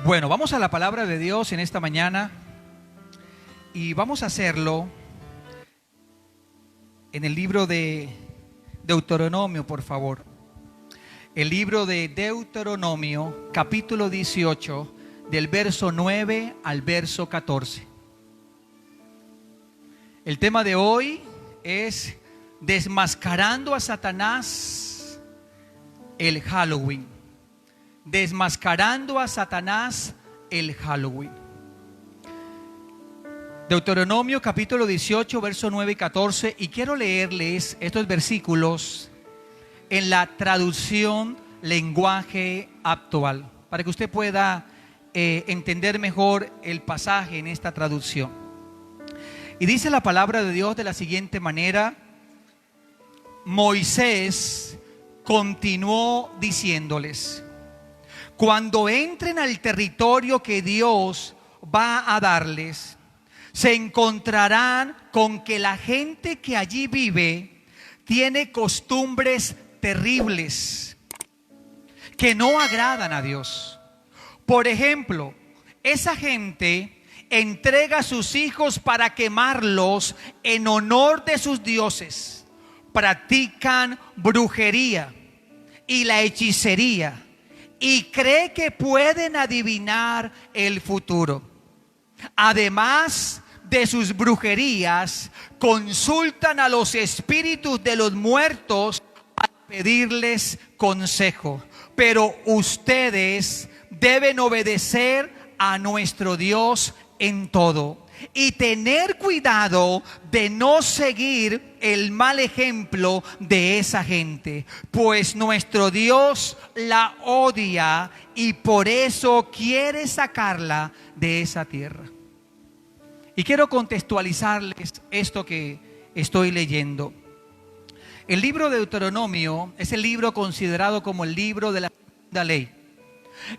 Bueno, vamos a la palabra de Dios en esta mañana y vamos a hacerlo en el libro de Deuteronomio, por favor. El libro de Deuteronomio, capítulo 18, del verso 9 al verso 14. El tema de hoy es desmascarando a Satanás el Halloween. Desmascarando a Satanás el Halloween. Deuteronomio capítulo 18, verso 9 y 14. Y quiero leerles estos versículos en la traducción lenguaje actual, para que usted pueda entender mejor el pasaje en esta traducción. Y dice la palabra de Dios de la siguiente manera: Moisés continuó diciéndoles: cuando entren al territorio que Dios va a darles, se encontrarán con que la gente que allí vive tiene costumbres terribles que no agradan a Dios. Por ejemplo, esa gente entrega a sus hijos para quemarlos en honor de sus dioses. Practican brujería y la hechicería y cree que pueden adivinar el futuro. Además de sus brujerías, consultan a los espíritus de los muertos para pedirles consejo. Pero ustedes deben obedecer a nuestro Dios en todo y tener cuidado de no seguir el mal ejemplo de esa gente, pues nuestro Dios la odia y por eso quiere sacarla de esa tierra. Y quiero contextualizarles esto que estoy leyendo. El libro de Deuteronomio es el libro considerado como el libro de la segunda ley,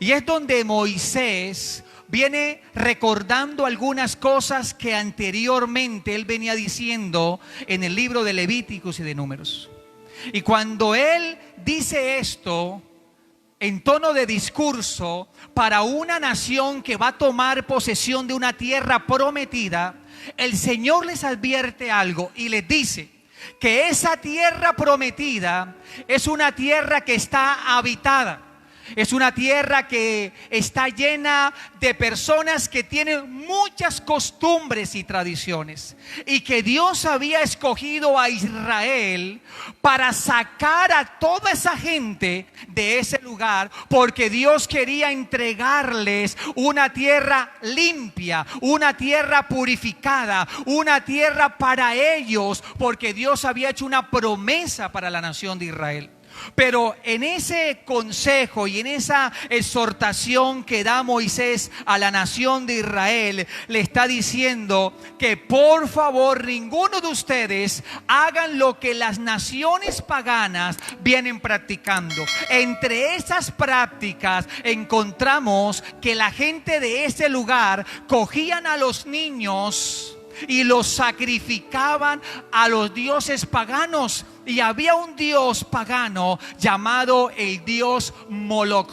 y es donde Moisés viene recordando algunas cosas que anteriormente él venía diciendo en el libro de Levíticos y de Números. Y cuando él dice esto en tono de discurso para una nación que va a tomar posesión de una tierra prometida, el Señor les advierte algo y les dice que esa tierra prometida es una tierra que está habitada. Es una tierra que está llena de personas que tienen muchas costumbres y tradiciones, y que Dios había escogido a Israel para sacar a toda esa gente de ese lugar, porque Dios quería entregarles una tierra limpia, una tierra purificada, una tierra para ellos, porque Dios había hecho una promesa para la nación de Israel. Pero en ese consejo y en esa exhortación que da Moisés a la nación de Israel, le está diciendo que por favor ninguno de ustedes hagan lo que las naciones paganas vienen practicando. Entre esas prácticas encontramos que la gente de ese lugar cogían a los niños y los sacrificaban a los dioses paganos. Y había un dios pagano llamado el dios Moloch.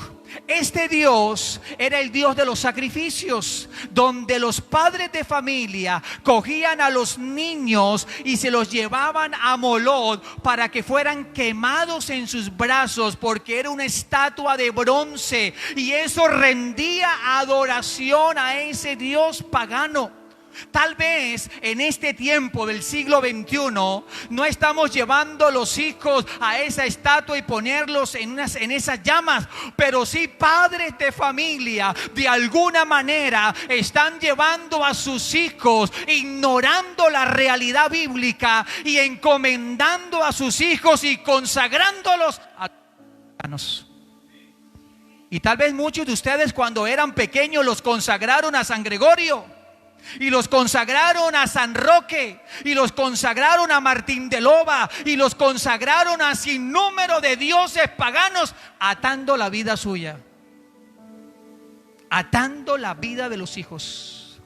Este dios era el dios de los sacrificios, donde los padres de familia cogían a los niños y se los llevaban a Moloch para que fueran quemados en sus brazos, porque era una estatua de bronce y eso rendía adoración a ese dios pagano. Tal vez en este tiempo del siglo XXI no estamos llevando los hijos a esa estatua y ponerlos en esas llamas, pero sí padres de familia de alguna manera están llevando a sus hijos, ignorando la realidad bíblica y encomendando a sus hijos y consagrándolos a los. Y tal vez muchos de ustedes cuando eran pequeños los consagraron a San Gregorio, y los consagraron a San Roque, y los consagraron a Martín de Loba, y los consagraron a sinnúmero de dioses paganos, atando la vida suya, atando la vida de los hijos.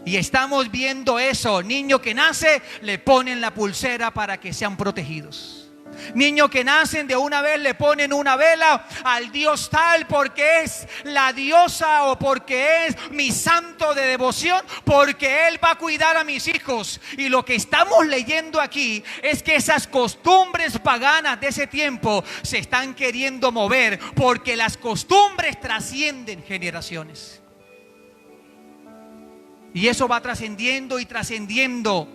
Y estamos viendo eso: niño que nace, le ponen la pulsera para que sean protegidos. Niños que nacen, de una vez le ponen una vela al Dios tal, porque es la diosa o porque es mi santo de devoción, porque Él va a cuidar a mis hijos. Y lo que estamos leyendo aquí es que esas costumbres paganas de ese tiempo se están queriendo mover, porque las costumbres trascienden generaciones. Y eso va trascendiendo y trascendiendo.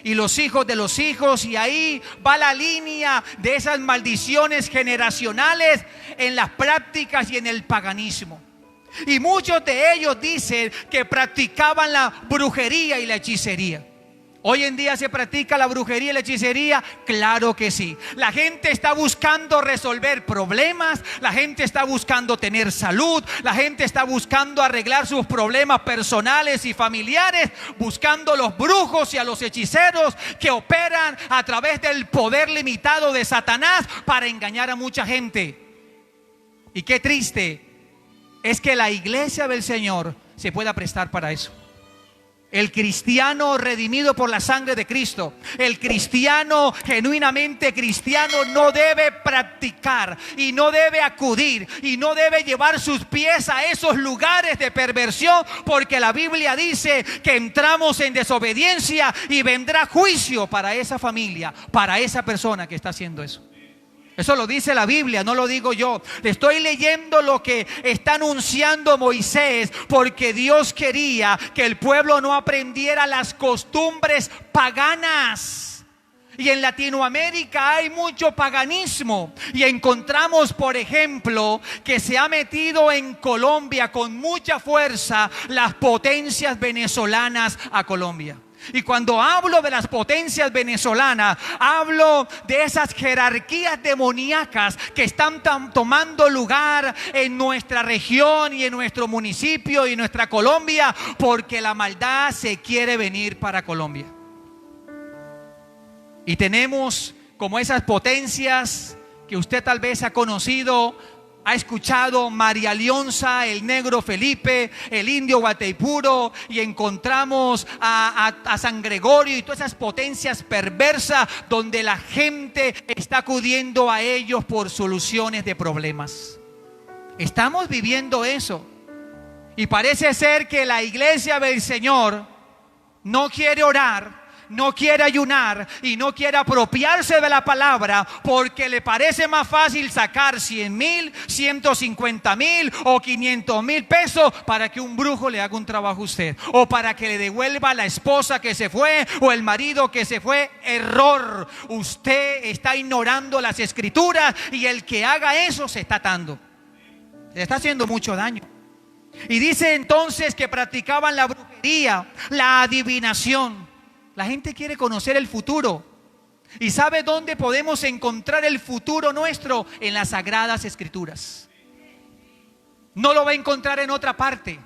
Y los hijos de los hijos, y ahí va la línea de esas maldiciones generacionales en las prácticas y en el paganismo. Y muchos de ellos dicen que practicaban la brujería y la hechicería. ¿Hoy en día se practica la brujería y la hechicería? Claro que sí. La gente está buscando resolver problemas, la gente está buscando tener salud, la gente está buscando arreglar sus problemas personales y familiares, buscando los brujos y a los hechiceros que operan a través del poder limitado de Satanás para engañar a mucha gente. Y qué triste es que la iglesia del Señor se pueda prestar para eso. El cristiano redimido por la sangre de Cristo, el cristiano genuinamente cristiano, no debe practicar y no debe acudir y no debe llevar sus pies a esos lugares de perversión, porque la Biblia dice que entramos en desobediencia y vendrá juicio para esa familia, para esa persona que está haciendo eso. Eso lo dice la Biblia, no lo digo yo. Estoy leyendo lo que está anunciando Moisés, porque Dios quería que el pueblo no aprendiera las costumbres paganas. Y en Latinoamérica hay mucho paganismo. Y encontramos, por ejemplo, que se ha metido en Colombia con mucha fuerza las potencias venezolanas a Colombia. Y cuando hablo de las potencias venezolanas, hablo de esas jerarquías demoníacas que están tomando lugar en nuestra región y en nuestro municipio y en nuestra Colombia, porque la maldad se quiere venir para Colombia. Y tenemos como esas potencias que usted tal vez ha conocido, ha escuchado: María Leonza, el negro Felipe, el indio Guataipuro, y encontramos a San Gregorio y todas esas potencias perversas donde la gente está acudiendo a ellos por soluciones de problemas. Estamos viviendo eso, y parece ser que la iglesia del Señor no quiere orar, no quiere ayunar y no quiere apropiarse de la palabra, porque le parece más fácil sacar 100,000, 150,000 o 500,000 pesos para que un brujo le haga un trabajo a usted, o para que le devuelva a la esposa que se fue o el marido que se fue. Error. Usted está ignorando las escrituras, y el que haga eso se está atando, le está haciendo mucho daño. Y dice entonces que practicaban la brujería, la adivinación. La gente quiere conocer el futuro. ¿Y sabe dónde podemos encontrar el futuro nuestro? En las Sagradas Escrituras. No lo va a encontrar en otra parte.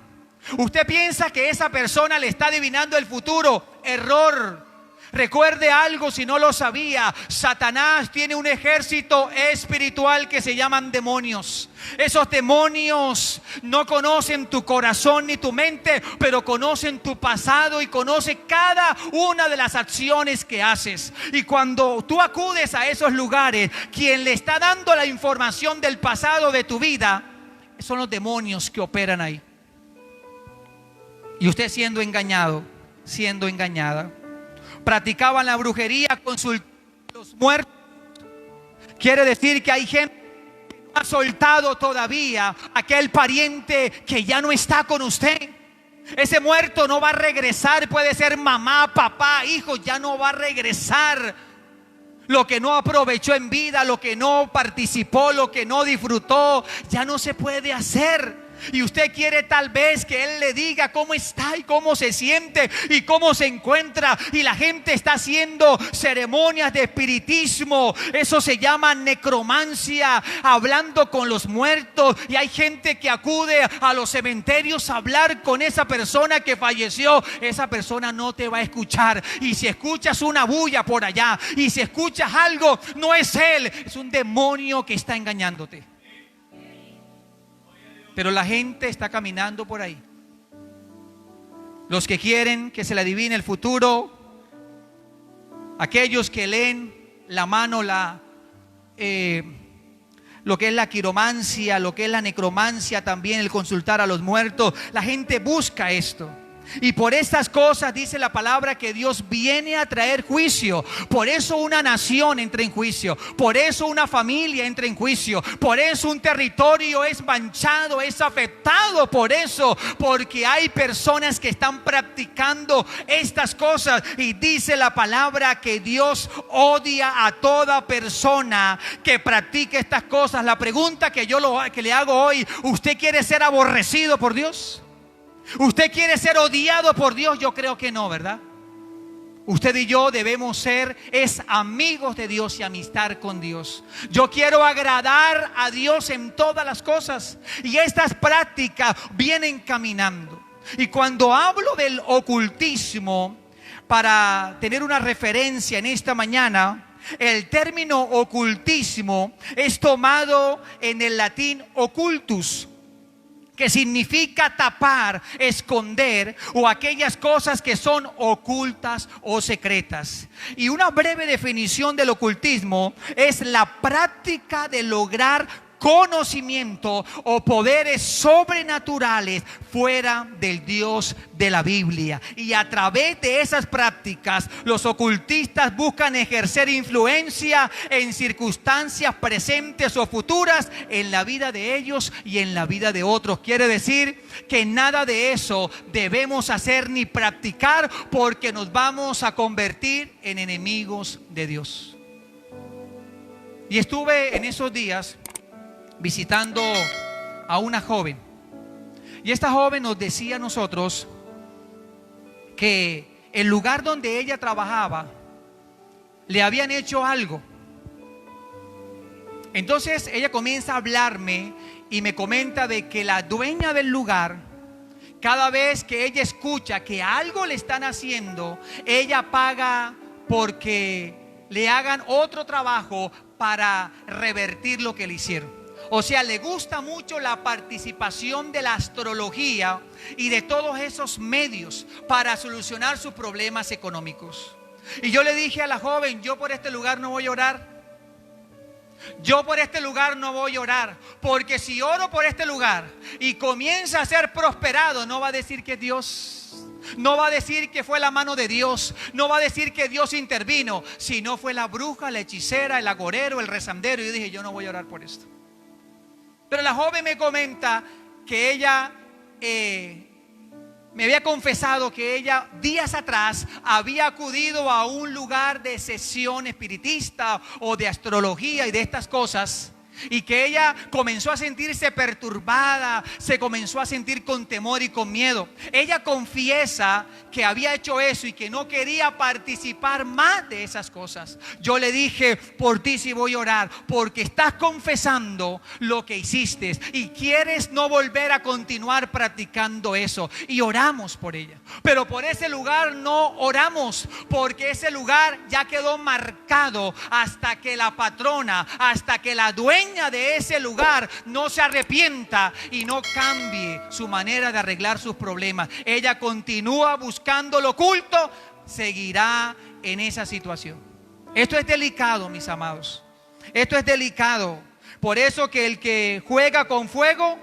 Usted piensa que esa persona le está adivinando el futuro. Error. Recuerde algo si no lo sabía: Satanás tiene un ejército espiritual que se llaman demonios. Esos demonios no conocen tu corazón ni tu mente, pero conocen tu pasado y conocen cada una de las acciones que haces. Y cuando tú acudes a esos lugares, quien le está dando la información del pasado de tu vida son los demonios que operan ahí. Y usted siendo engañado, siendo engañada. Practicaban la brujería, consultaban a los muertos. Quiere decir que hay gente que no ha soltado todavía aquel pariente que ya no está con usted. Ese muerto no va a regresar. Puede ser mamá, papá, hijo, ya no va a regresar. Lo que no aprovechó en vida, lo que no participó, lo que no disfrutó, ya no se puede hacer. Y usted quiere tal vez que Él le diga cómo está y cómo se siente y cómo se encuentra. Y la gente está haciendo ceremonias de espiritismo. Eso se llama necromancia, hablando con los muertos. Y hay gente que acude a los cementerios a hablar con esa persona que falleció. Esa persona no te va a escuchar. Y si escuchas una bulla por allá, y si escuchas algo, no es Él, es un demonio que está engañándote. Pero la gente está caminando por ahí. Los que quieren que se le adivine el futuro, aquellos que leen la mano, la lo que es la quiromancia, lo que es la necromancia también, el consultar a los muertos. La gente busca esto. Y por estas cosas dice la palabra que Dios viene a traer juicio. Por eso una nación entra en juicio. Por eso una familia entra en juicio. Por eso un territorio es manchado, es afectado. Por eso, porque hay personas que están practicando estas cosas. Y dice la palabra que Dios odia a toda persona que practique estas cosas. La pregunta que le hago hoy: ¿usted quiere ser aborrecido por Dios? ¿Usted quiere ser odiado por Dios? Yo creo que no, ¿verdad? Usted y yo debemos ser amigos de Dios y amistad con Dios. Yo quiero agradar a Dios en todas las cosas. Y estas prácticas vienen caminando. Y cuando hablo del ocultismo, para tener una referencia en esta mañana, el término ocultismo es tomado en el latín occultus, que significa tapar, esconder o aquellas cosas que son ocultas o secretas. Y una breve definición del ocultismo es la práctica de lograr conocimiento o poderes sobrenaturales fuera del Dios de la Biblia. Y a través de esas prácticas, los ocultistas buscan ejercer influencia en circunstancias presentes o futuras en la vida de ellos y en la vida de otros. Quiere decir que nada de eso debemos hacer ni practicar, porque nos vamos a convertir en enemigos de Dios. Y estuve en esos días visitando a una joven, y esta joven nos decía a nosotros que el lugar donde ella trabajaba le habían hecho algo. Entonces ella comienza a hablarme y me comenta de que la dueña del lugar, cada vez que ella escucha que algo le están haciendo, ella paga porque le hagan otro trabajo para revertir lo que le hicieron. O sea, le gusta mucho la participación de la astrología y de todos esos medios para solucionar sus problemas económicos. Y yo le dije a la joven: yo por este lugar no voy a orar. Yo por este lugar no voy a orar, porque si oro por este lugar y comienza a ser prosperado, no va a decir que Dios, no va a decir que fue la mano de Dios, no va a decir que Dios intervino, si no fue la bruja, la hechicera, el agorero, el rezandero. Y yo dije: yo no voy a orar por esto. Pero la joven me comenta que ella me había confesado que ella días atrás había acudido a un lugar de sesión espiritista o de astrología y de estas cosas, y que ella comenzó a sentirse perturbada, se comenzó a sentir con temor y con miedo. Ella confiesa que había hecho eso y que no quería participar más de esas cosas. Yo le dije: por ti sí voy a orar, porque estás confesando lo que hiciste y quieres no volver a continuar practicando eso. Y oramos por ella. Pero por ese lugar no oramos, porque ese lugar ya quedó marcado hasta que la patrona, hasta que la dueña de ese lugar no se arrepienta y no cambie su manera de arreglar sus problemas. Ella continúa buscando lo oculto, seguirá en esa situación. Esto es delicado, mis amados. Esto es delicado. Por eso que el que juega con fuego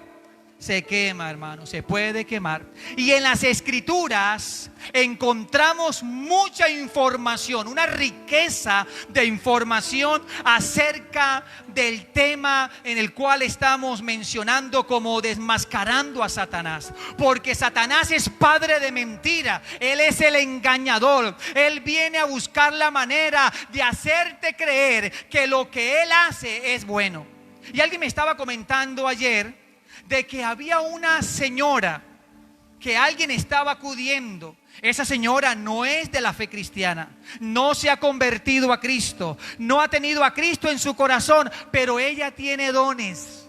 se quema, hermano, se puede quemar. Y en las Escrituras encontramos mucha información, una riqueza de información acerca del tema en el cual estamos mencionando como desmascarando a Satanás. Porque Satanás es padre de mentira, él es el engañador. Él viene a buscar la manera de hacerte creer que lo que él hace es bueno. Y alguien me estaba comentando ayer de que había una señora que alguien estaba acudiendo. Esa señora no es de la fe cristiana, no se ha convertido a Cristo, no ha tenido a Cristo en su corazón, pero ella tiene dones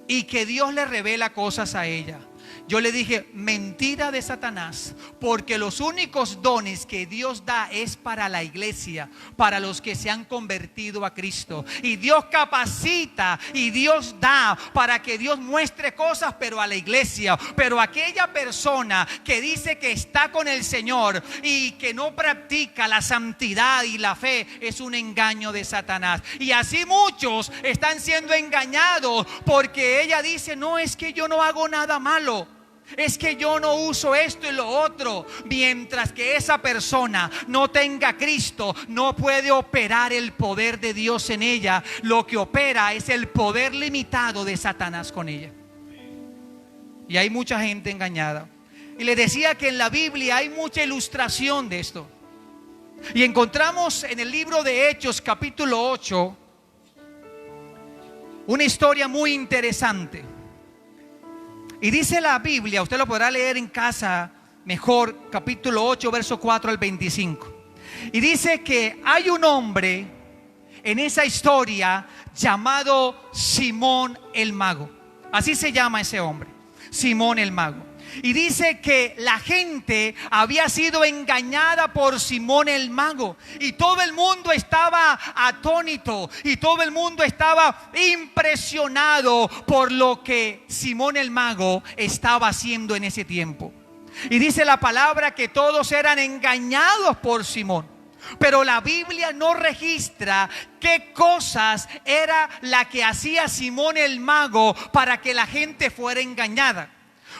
y que Dios le revela cosas a ella. Yo le dije, mentira de Satanás, porque los únicos dones que Dios da es para la iglesia, para los que se han convertido a Cristo. Y Dios capacita y Dios da para que Dios muestre cosas, pero a la iglesia. Pero aquella persona que dice que está con el Señor y que no practica la santidad y la fe, es un engaño de Satanás. Y así muchos están siendo engañados, porque ella dice, no, es que yo no hago nada malo, es que yo no uso esto y lo otro. Mientras que esa persona no tenga a Cristo, no puede operar el poder de Dios en ella. Lo que opera es el poder limitado de Satanás con ella. Y hay mucha gente engañada. Y les decía que en la Biblia hay mucha ilustración de esto. Y encontramos en el libro de Hechos capítulo 8 una historia muy interesante. Y dice la Biblia, usted lo podrá leer en casa mejor, capítulo 8, verso 4 al 25. Y dice que hay un hombre en esa historia llamado Simón el Mago. Así se llama ese hombre, Simón el Mago. Y dice que la gente había sido engañada por Simón el Mago. Y todo el mundo estaba atónito. Y todo el mundo estaba impresionado por lo que Simón el Mago estaba haciendo en ese tiempo. Y dice la palabra que todos eran engañados por Simón. Pero la Biblia no registra qué cosas era la que hacía Simón el Mago para que la gente fuera engañada.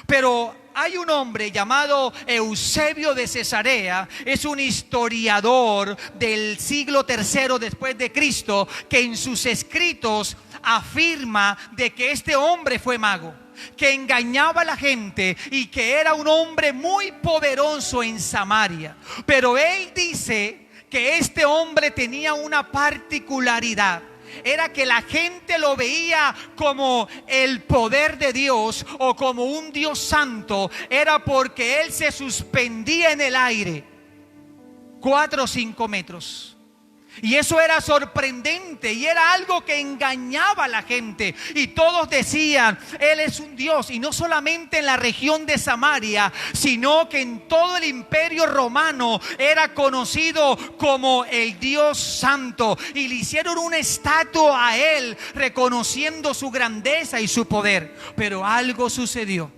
Pero hay un hombre llamado Eusebio de Cesarea, es un historiador del siglo III después de Cristo, que en sus escritos afirma de que este hombre fue mago, que engañaba a la gente y que era un hombre muy poderoso en Samaria. Pero él dice que este hombre tenía una particularidad. Era que la gente lo veía como el poder de Dios o como un Dios santo. Era porque él se suspendía en el aire 4 o 5 metros. Y eso era sorprendente y era algo que engañaba a la gente. Y todos decían, él es un Dios. Y no solamente en la región de Samaria, sino que en todo el imperio romano era conocido como el Dios santo. Y le hicieron una estatua a él, reconociendo su grandeza y su poder. Pero algo sucedió.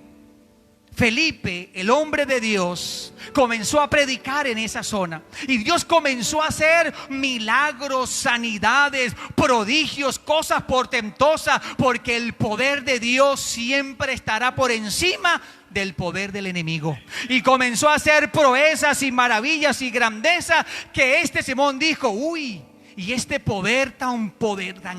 Felipe, el hombre de Dios, comenzó a predicar en esa zona. Y Dios comenzó a hacer milagros, sanidades, prodigios, cosas portentosas. Porque el poder de Dios siempre estará por encima del poder del enemigo. Y comenzó a hacer proezas y maravillas y grandezas, que este Simón dijo, uy, y este poder tan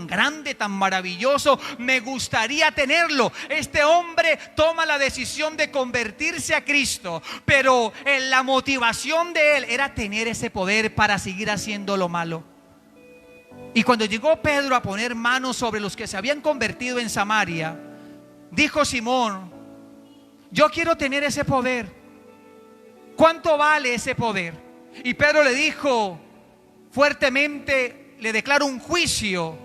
grande, tan maravilloso, me gustaría tenerlo. Este hombre toma la decisión de convertirse a Cristo, pero la motivación de él era tener ese poder para seguir haciendo lo malo. Y cuando llegó Pedro a poner manos sobre los que se habían convertido en Samaria, dijo Simón, yo quiero tener ese poder. ¿Cuánto vale ese poder? Y Pedro le dijo fuertemente, le declaro un juicio,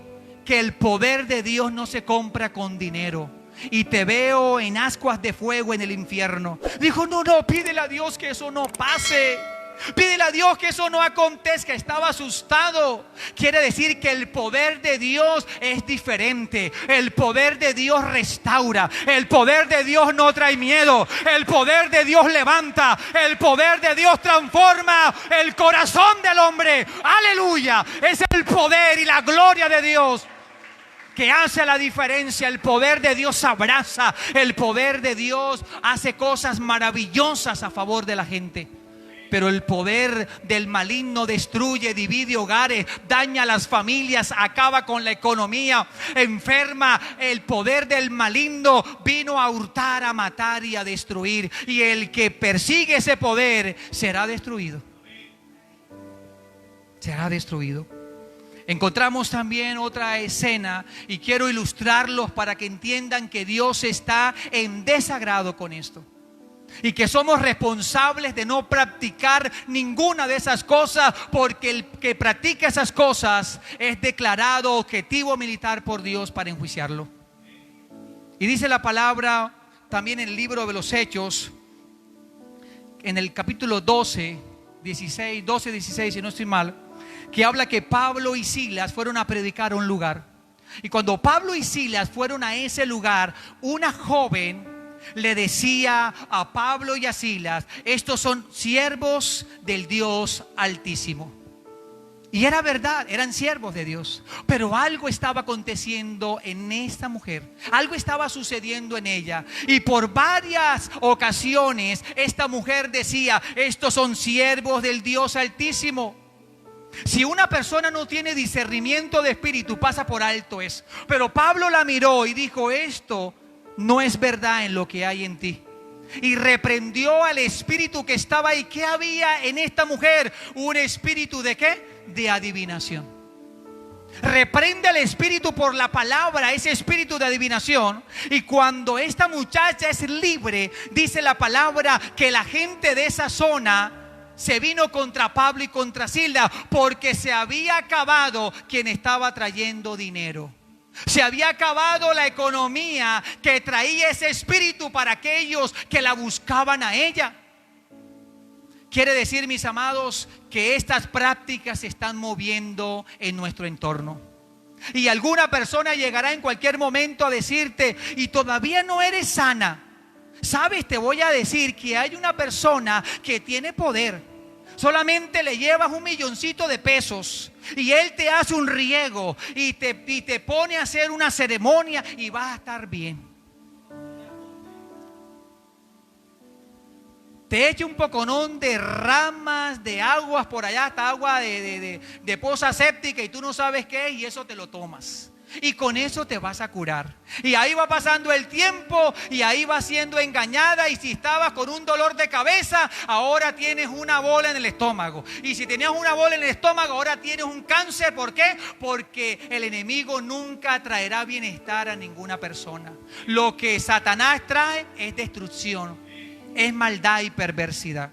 que el poder de Dios no se compra con dinero. Y te veo en ascuas de fuego en el infierno. Dijo, no, pídele a Dios que eso no pase. Pídele a Dios que eso no acontezca. Estaba asustado. Quiere decir que el poder de Dios es diferente. El poder de Dios restaura. El poder de Dios no trae miedo. El poder de Dios levanta. El poder de Dios transforma el corazón del hombre. Aleluya. Es el poder y la gloria de Dios que hace la diferencia. El poder de Dios abraza. El poder de Dios hace cosas maravillosas a favor de la gente. Pero el poder del maligno destruye, divide hogares, daña a las familias, acaba con la economía, enferma. El poder del maligno vino a hurtar, a matar y a destruir. Y el que persigue ese poder será destruido. Será destruido. Encontramos también otra escena y quiero ilustrarlos para que entiendan que Dios está en desagrado con esto. Y que somos responsables de no practicar ninguna de esas cosas, porque el que practica esas cosas es declarado objetivo militar por Dios para enjuiciarlo. Y dice la palabra también en el libro de los Hechos, en el capítulo 12, 16, si no estoy mal, que habla que Pablo y Silas fueron a predicar a un lugar. Y cuando Pablo y Silas fueron a ese lugar, una joven le decía a Pablo y a Silas: estos son siervos del Dios Altísimo. Y era verdad, eran siervos de Dios. Pero algo estaba aconteciendo en esta mujer. Algo estaba sucediendo en ella. Y por varias ocasiones esta mujer decía: estos son siervos del Dios Altísimo. Si una persona no tiene discernimiento de espíritu, pasa por alto eso. Pero Pablo la miró y dijo: esto no es verdad en lo que hay en ti. Y reprendió al espíritu que estaba ahí. ¿Qué había en esta mujer? Un espíritu ¿de qué? De adivinación. Reprende al espíritu por la palabra, ese espíritu de adivinación. Y cuando esta muchacha es libre, dice la palabra que la gente de esa zona se vino contra Pablo y contra Silas, porque se había acabado quien estaba trayendo dinero. Se había acabado la economía que traía ese espíritu para aquellos que la buscaban a ella. Quiere decir, mis amados, que estas prácticas se están moviendo en nuestro entorno. Y alguna persona llegará en cualquier momento a decirte: y todavía no eres sana. Sabes, te voy a decir que hay una persona que tiene poder. Solamente le llevas $1,000,000 de pesos y él te hace un riego y te pone a hacer una ceremonia y vas a estar bien. Te echa un poconón de ramas, de aguas por allá, hasta agua de poza séptica, y tú no sabes qué es, y eso te lo tomas. Y con eso te vas a curar. Y ahí va pasando el tiempo y ahí vas siendo engañada. Y si estabas con un dolor de cabeza, ahora tienes una bola en el estómago. Y si tenías una bola en el estómago, ahora tienes un cáncer. ¿Por qué? Porque el enemigo nunca traerá bienestar a ninguna persona. Lo que Satanás trae es destrucción, es maldad y perversidad.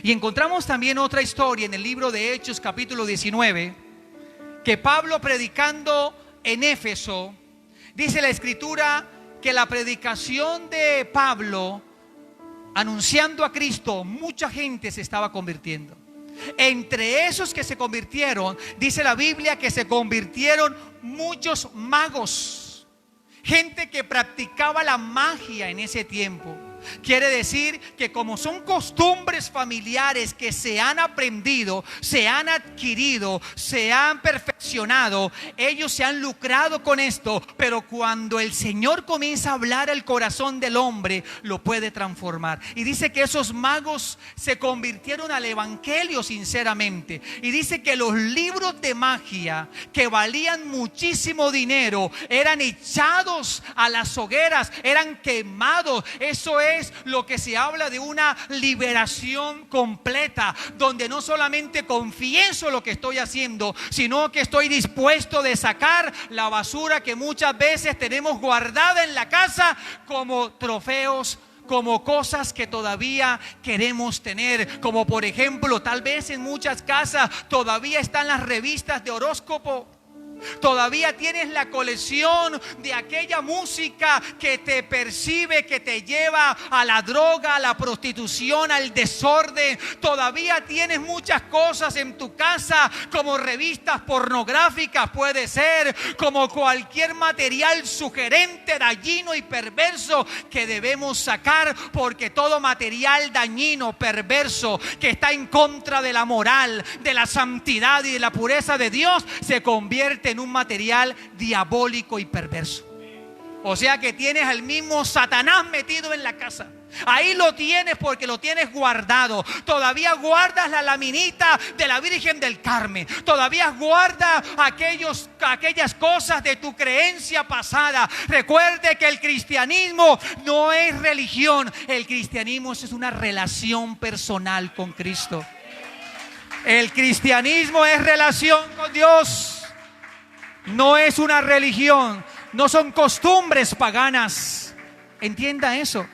Y encontramos también otra historia en el libro de Hechos capítulo 19, que Pablo, predicando en Éfeso, dice la escritura que la predicación de Pablo anunciando a Cristo, mucha gente se estaba convirtiendo. Entre esos que se convirtieron, dice la Biblia que se convirtieron muchos magos, gente que practicaba la magia en ese tiempo. Quiere decir que como son costumbres familiares que se han aprendido, se han adquirido, se han perfeccionado, ellos se han lucrado con esto. Pero cuando el Señor comienza a hablar al corazón del hombre, lo puede transformar. Y dice que esos magos se convirtieron al evangelio sinceramente. Y dice que los libros de magia que valían muchísimo dinero eran echados a las hogueras, eran quemados. Eso es lo que se habla de una liberación completa, donde no solamente confieso lo que estoy haciendo, sino que estoy dispuesto de sacar la basura que muchas veces tenemos guardada en la casa como trofeos, como cosas que todavía queremos tener. Como por ejemplo, tal vez en muchas casas todavía están las revistas de horóscopo. Todavía tienes la colección de aquella música que te percibe, que te lleva a la droga, a la prostitución, al desorden. Todavía tienes muchas cosas en tu casa, como revistas pornográficas, puede ser, como cualquier material sugerente, dañino y perverso que debemos sacar, porque todo material dañino, perverso, que está en contra de la moral, de la santidad y de la pureza de Dios, se convierte en un material diabólico y perverso. O sea que tienes al mismo Satanás metido en la casa. Ahí lo tienes porque lo tienes guardado. Todavía guardas la laminita de la Virgen del Carmen. Todavía guardas aquellas cosas de tu creencia pasada. Recuerde que el cristianismo no es religión. El cristianismo es una relación personal con Cristo. El cristianismo es relación con Dios. No es una religión, no son costumbres paganas. Entienda eso.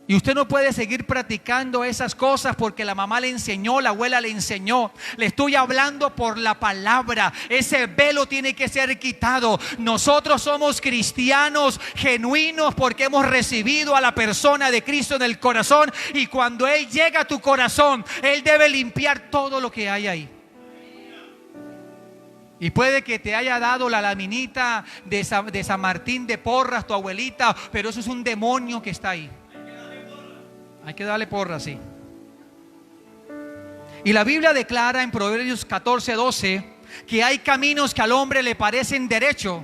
Y usted no puede seguir practicando esas cosas porque la mamá le enseñó, la abuela le enseñó. Le estoy hablando por la palabra. Ese velo tiene que ser quitado. Nosotros somos cristianos genuinos porque hemos recibido a la persona de Cristo en el corazón. Y cuando Él llega a tu corazón, Él debe limpiar todo lo que hay ahí. Y puede que te haya dado la laminita de San Martín de Porras, tu abuelita, pero eso es un demonio que está ahí. Hay que darle porra, sí. Y la Biblia declara en Proverbios 14:12 que hay caminos que al hombre le parecen derecho,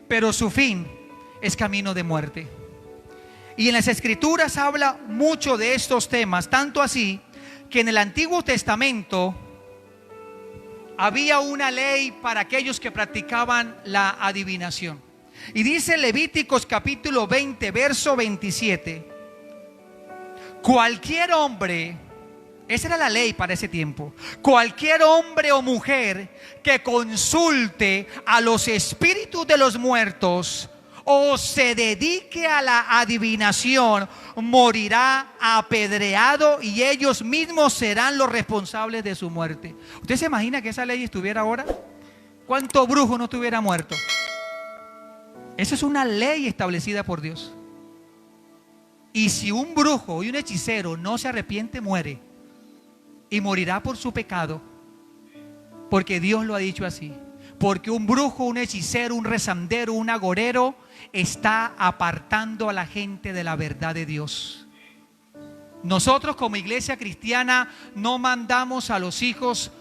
pero su fin es camino de muerte. Y en las Escrituras habla mucho de estos temas, tanto así que en el Antiguo Testamento había una ley para aquellos que practicaban la adivinación. Y dice Levíticos capítulo 20, verso 27. Cualquier hombre, esa era la ley para ese tiempo, cualquier hombre o mujer que consulte a los espíritus de los muertos o se dedique a la adivinación, morirá apedreado y ellos mismos serán los responsables de su muerte. ¿Usted se imagina que esa ley estuviera ahora? ¿Cuánto brujo no estuviera muerto? Esa es una ley establecida por Dios. Y si un brujo y un hechicero no se arrepiente, muere. Y morirá por su pecado. Porque Dios lo ha dicho así. Porque un brujo, un hechicero, un rezandero, un agorero está apartando a la gente de la verdad de Dios. Nosotros como iglesia cristiana no mandamos a los hijos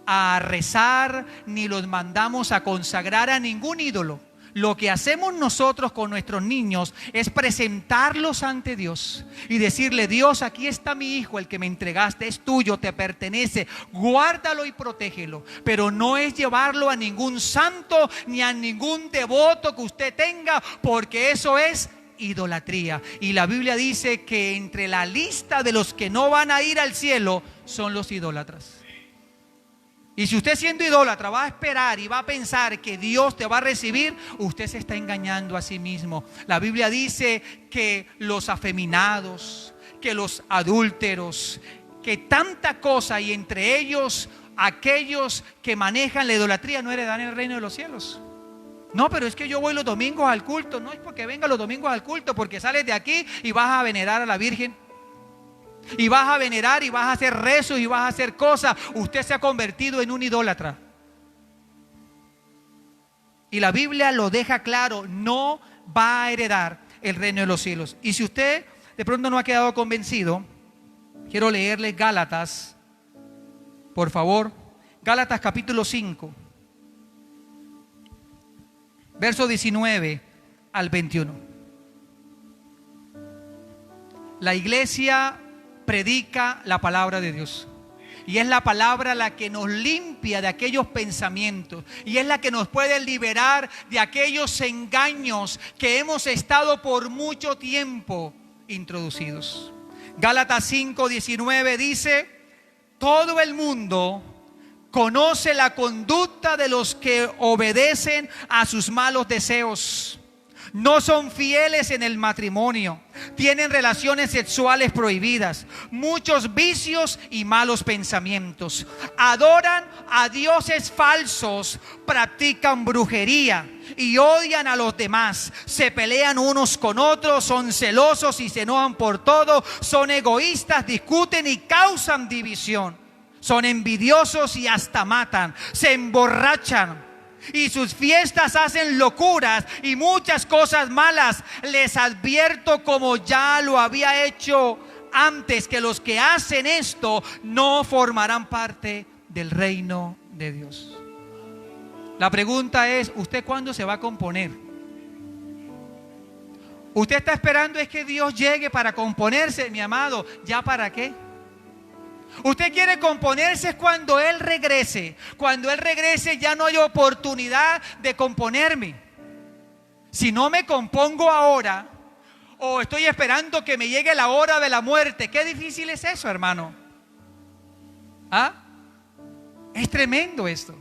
a rezar, ni los mandamos a consagrar a ningún ídolo. Lo que hacemos nosotros con nuestros niños es presentarlos ante Dios y decirle: Dios, aquí está mi hijo, el que me entregaste, es tuyo, te pertenece, guárdalo y protégelo. Pero no es llevarlo a ningún santo ni a ningún devoto que usted tenga, porque eso es idolatría. Y la Biblia dice que entre la lista de los que no van a ir al cielo son los idólatras. Y si usted siendo idólatra va a esperar y va a pensar que Dios te va a recibir, usted se está engañando a sí mismo. La Biblia dice que los afeminados, que los adúlteros, que tanta cosa, y entre ellos aquellos que manejan la idolatría, no heredarán el reino de los cielos. No, pero es que yo voy los domingos al culto. No es porque venga los domingos al culto, porque sales de aquí y vas a venerar a la Virgen. Y vas a venerar y vas a hacer rezos y vas a hacer cosas. Usted se ha convertido en un idólatra. Y la Biblia lo deja claro: no va a heredar el reino de los cielos. Y si usted de pronto no ha quedado convencido, quiero leerle Gálatas, por favor. Gálatas capítulo 5, verso 19 al 21. La iglesia predica la palabra de Dios. Y es la palabra la que nos limpia de aquellos pensamientos. Y es la que nos puede liberar de aquellos engaños que hemos estado por mucho tiempo introducidos. Gálatas 5:19 dice: todo el mundo conoce la conducta de los que obedecen a sus malos deseos. No son fieles en el matrimonio, tienen relaciones sexuales prohibidas, muchos vicios y malos pensamientos, adoran a dioses falsos, practican brujería y odian a los demás, se pelean unos con otros, son celosos y se enojan por todo, son egoístas, discuten y causan división, son envidiosos y hasta matan, se emborrachan y sus fiestas hacen locuras y muchas cosas malas. Les advierto, como ya lo había hecho antes, que los que hacen esto no formarán parte del reino de Dios. La pregunta es: ¿usted cuándo se va a componer? ¿Usted está esperando es que Dios llegue para componerse? Mi amado, ¿ya para qué? Usted quiere componerse cuando Él regrese. Cuando Él regrese ya no hay oportunidad de componerme. Si no me compongo ahora, o estoy esperando que me llegue la hora de la muerte, qué difícil es eso, hermano. ¿Ah? Es tremendo esto.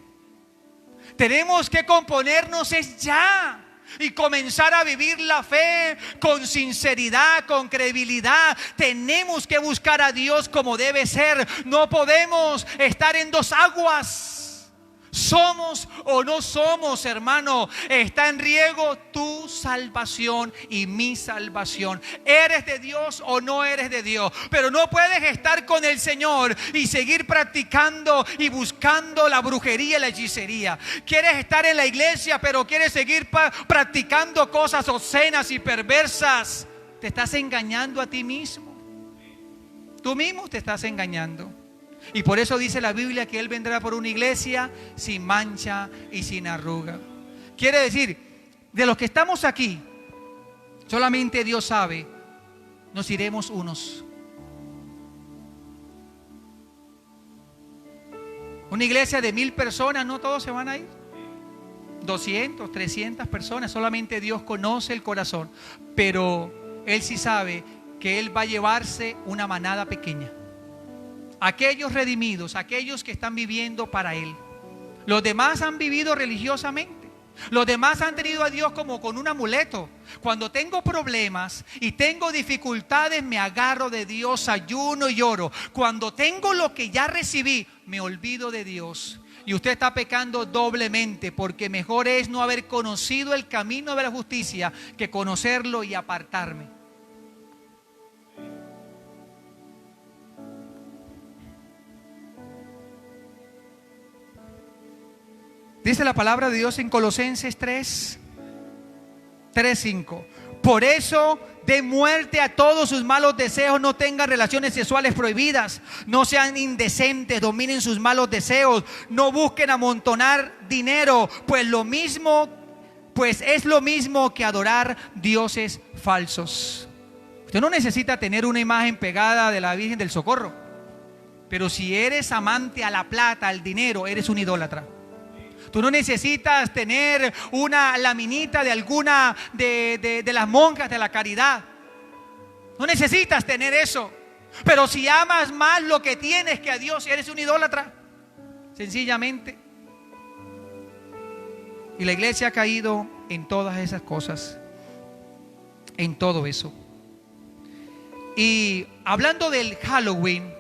Tenemos que componernos es ya. y comenzar a vivir la fe con sinceridad, con credibilidad. Tenemos que buscar a Dios como debe ser. No podemos estar en dos aguas. Somos o no somos, hermano. Está en riesgo tu salvación y mi salvación. ¿Eres de Dios o no eres de Dios? Pero no puedes estar con el Señor y seguir practicando y buscando la brujería y la hechicería. Quieres estar en la iglesia, pero quieres seguir practicando cosas obscenas y perversas. Te estás engañando a ti mismo. Tú mismo te estás engañando. Y por eso dice la Biblia que Él vendrá por una iglesia sin mancha y sin arruga. Quiere decir, de los que estamos aquí, solamente Dios sabe, nos iremos unos. Una iglesia de 1000 personas, no todos se van a ir. 200, 300 personas, solamente Dios conoce el corazón. Pero Él sí sabe que Él va a llevarse una manada pequeña. Aquellos redimidos, aquellos que están viviendo para Él. Los demás han vivido religiosamente. Los demás han tenido a Dios como con un amuleto. Cuando tengo problemas y tengo dificultades, me agarro de Dios, ayuno y oro. Cuando tengo lo que ya recibí, me olvido de Dios. Y usted está pecando doblemente, porque mejor es no haber conocido el camino de la justicia que conocerlo y apartarme. Dice la palabra de Dios en Colosenses 3:5. Por eso, de muerte a todos sus malos deseos, no tengan relaciones sexuales prohibidas, no sean indecentes, dominen sus malos deseos, no busquen amontonar dinero, pues es lo mismo que adorar dioses falsos. Usted no necesita tener una imagen pegada de la Virgen del Socorro, pero si eres amante a la plata, al dinero, eres un idólatra. Tú no necesitas tener una laminita de alguna de las monjas de la caridad. No necesitas tener eso. Pero si amas más lo que tienes que a Dios, eres un idólatra. Sencillamente. Y la iglesia ha caído en todas esas cosas. En todo eso. Y hablando del Halloween,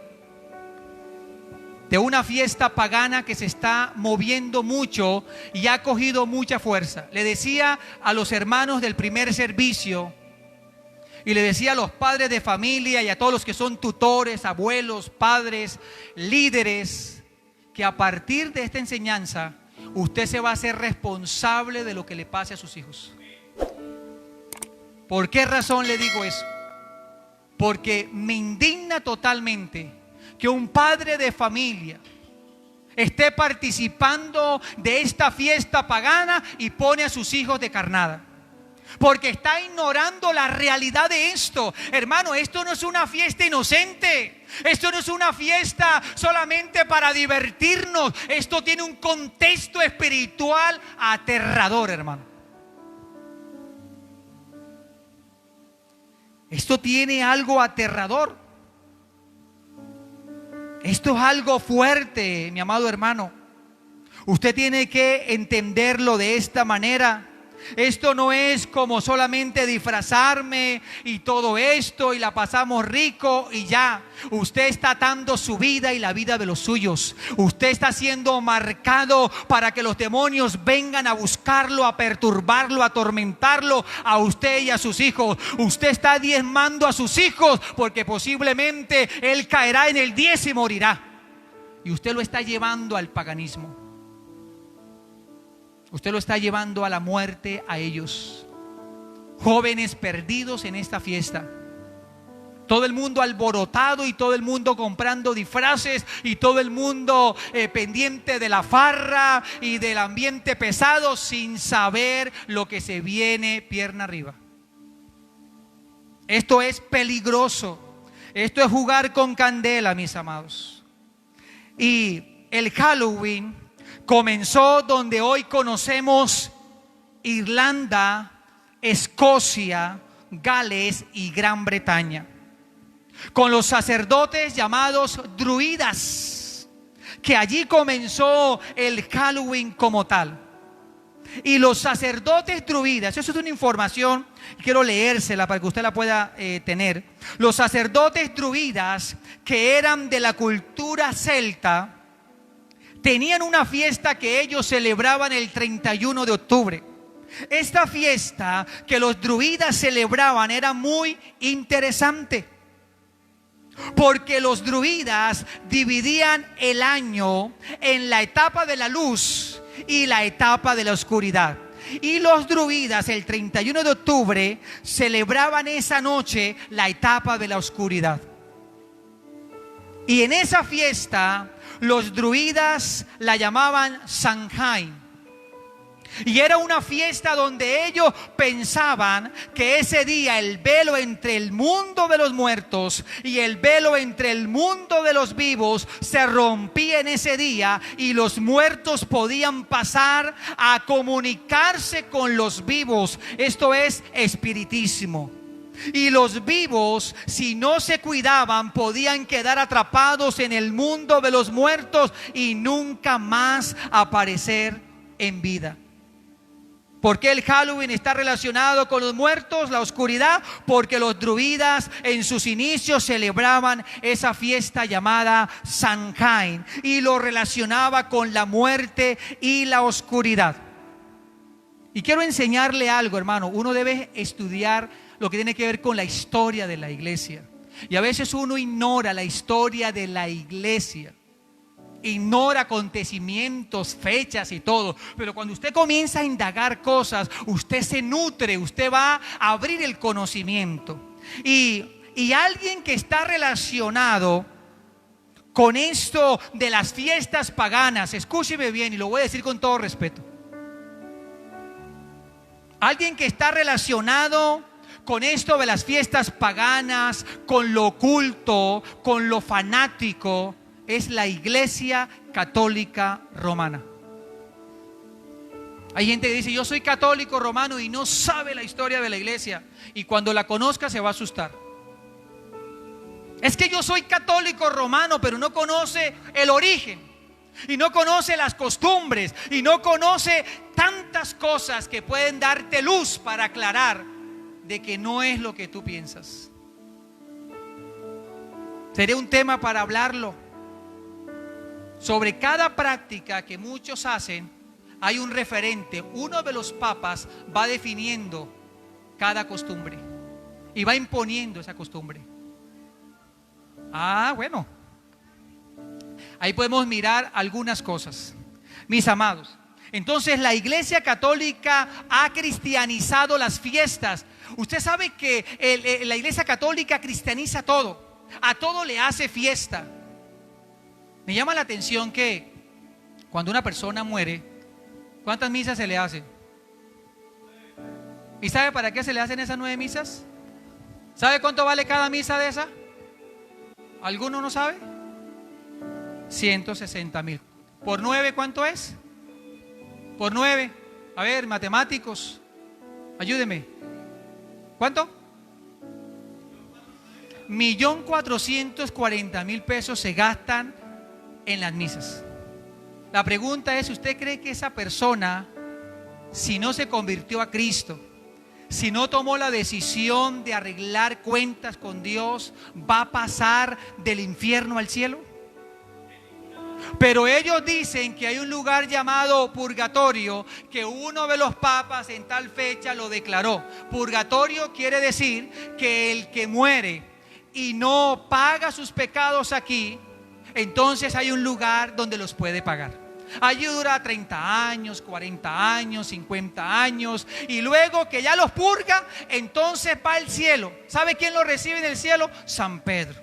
de una fiesta pagana que se está moviendo mucho y ha cogido mucha fuerza. Le decía a los hermanos del primer servicio y le decía a los padres de familia y a todos los que son tutores, abuelos, padres, líderes, que a partir de esta enseñanza usted se va a hacer responsable de lo que le pase a sus hijos. ¿Por qué razón le digo eso? Porque me indigna totalmente que un padre de familia esté participando de esta fiesta pagana y pone a sus hijos de carnada. Porque está ignorando la realidad de esto. Hermano, esto no es una fiesta inocente. Esto no es una fiesta solamente para divertirnos. Esto tiene un contexto espiritual aterrador, hermano. Esto tiene algo aterrador. Esto es algo fuerte, mi amado hermano. Usted tiene que entenderlo de esta manera. Esto no es como solamente disfrazarme y todo esto y la pasamos rico y ya. Usted está atando su vida y la vida de los suyos. Usted está siendo marcado para que los demonios vengan a buscarlo, a perturbarlo, a atormentarlo a usted y a sus hijos. Usted está diezmando a sus hijos porque posiblemente él caerá en el 10 y morirá. Y usted lo está llevando al paganismo. Usted lo está llevando a la muerte a ellos. Jóvenes perdidos en esta fiesta. Todo el mundo alborotado y todo el mundo comprando disfraces y todo el mundo pendiente de la farra y del ambiente pesado sin saber lo que se viene pierna arriba. Esto es peligroso. Esto es jugar con candela, mis amados. Y el Halloween comenzó donde hoy conocemos Irlanda, Escocia, Gales y Gran Bretaña, con los sacerdotes llamados druidas, que allí comenzó el Halloween como tal. Y los sacerdotes druidas, eso es una información, quiero leérsela para que usted la pueda tener. Los sacerdotes druidas, que eran de la cultura celta, tenían una fiesta que ellos celebraban el 31 de octubre. Esta fiesta que los druidas celebraban era muy interesante, porque los druidas dividían el año en la etapa de la luz y la etapa de la oscuridad. Y los druidas el 31 de octubre celebraban esa noche la etapa de la oscuridad. Y en esa fiesta los druidas la llamaban Samhain. Y era una fiesta donde ellos pensaban que ese día el velo entre el mundo de los muertos y el velo entre el mundo de los vivos se rompía en ese día, y los muertos podían pasar a comunicarse con los vivos. Esto es espiritismo. Y los vivos, si no se cuidaban, podían quedar atrapados en el mundo de los muertos y nunca más aparecer en vida. ¿Por qué el Halloween está relacionado con los muertos, la oscuridad? Porque los druidas en sus inicios celebraban esa fiesta llamada Samhain y lo relacionaba con la muerte y la oscuridad. Y quiero enseñarle algo, hermano. Uno debe estudiar lo que tiene que ver con la historia de la iglesia. Y a veces uno ignora la historia de la iglesia. Ignora acontecimientos, fechas y todo. Pero cuando usted comienza a indagar cosas, usted se nutre, usted va a abrir el conocimiento. Y alguien que está relacionado con esto de las fiestas paganas, escúcheme bien y lo voy a decir con todo respeto. Alguien que está relacionado con esto de las fiestas paganas, con lo oculto, con lo fanático, es la Iglesia Católica Romana. Hay gente que dice: yo soy católico romano, y no sabe la historia de la iglesia, y cuando la conozca se va a asustar. Es que yo soy católico romano, pero no conoce el origen, y no conoce las costumbres, y no conoce tantas cosas que pueden darte luz para aclarar de que no es lo que tú piensas. Sería un tema para hablarlo. Sobre cada práctica que muchos hacen, hay un referente. Uno de los papas va definiendo cada costumbre y va imponiendo esa costumbre. Bueno, ahí podemos mirar algunas cosas, mis amados. Entonces la Iglesia Católica ha cristianizado las fiestas. Usted sabe que la Iglesia Católica cristianiza todo, a todo le hace fiesta. Me llama la atención que cuando una persona muere, ¿cuántas misas se le hacen? ¿Y sabe para qué se le hacen esas 9 misas? ¿Sabe cuánto vale cada misa de esa? ¿Alguno no sabe? 160,000. ¿Por 9 cuánto es? Por 9. A ver, matemáticos, ayúdeme. ¿Cuánto? 1.440.000 pesos se gastan en las misas. La pregunta es: ¿usted cree que esa persona, si no se convirtió a Cristo, si no tomó la decisión de arreglar cuentas con Dios, va a pasar del infierno al cielo? Pero ellos dicen que hay un lugar llamado purgatorio, que uno de los papas en tal fecha lo declaró. Purgatorio quiere decir que el que muere y no paga sus pecados aquí, entonces hay un lugar donde los puede pagar. Allí dura 30 años, 40 años, 50 años, y luego que ya los purga, entonces va al cielo. ¿Sabe quién lo recibe en el cielo? San Pedro,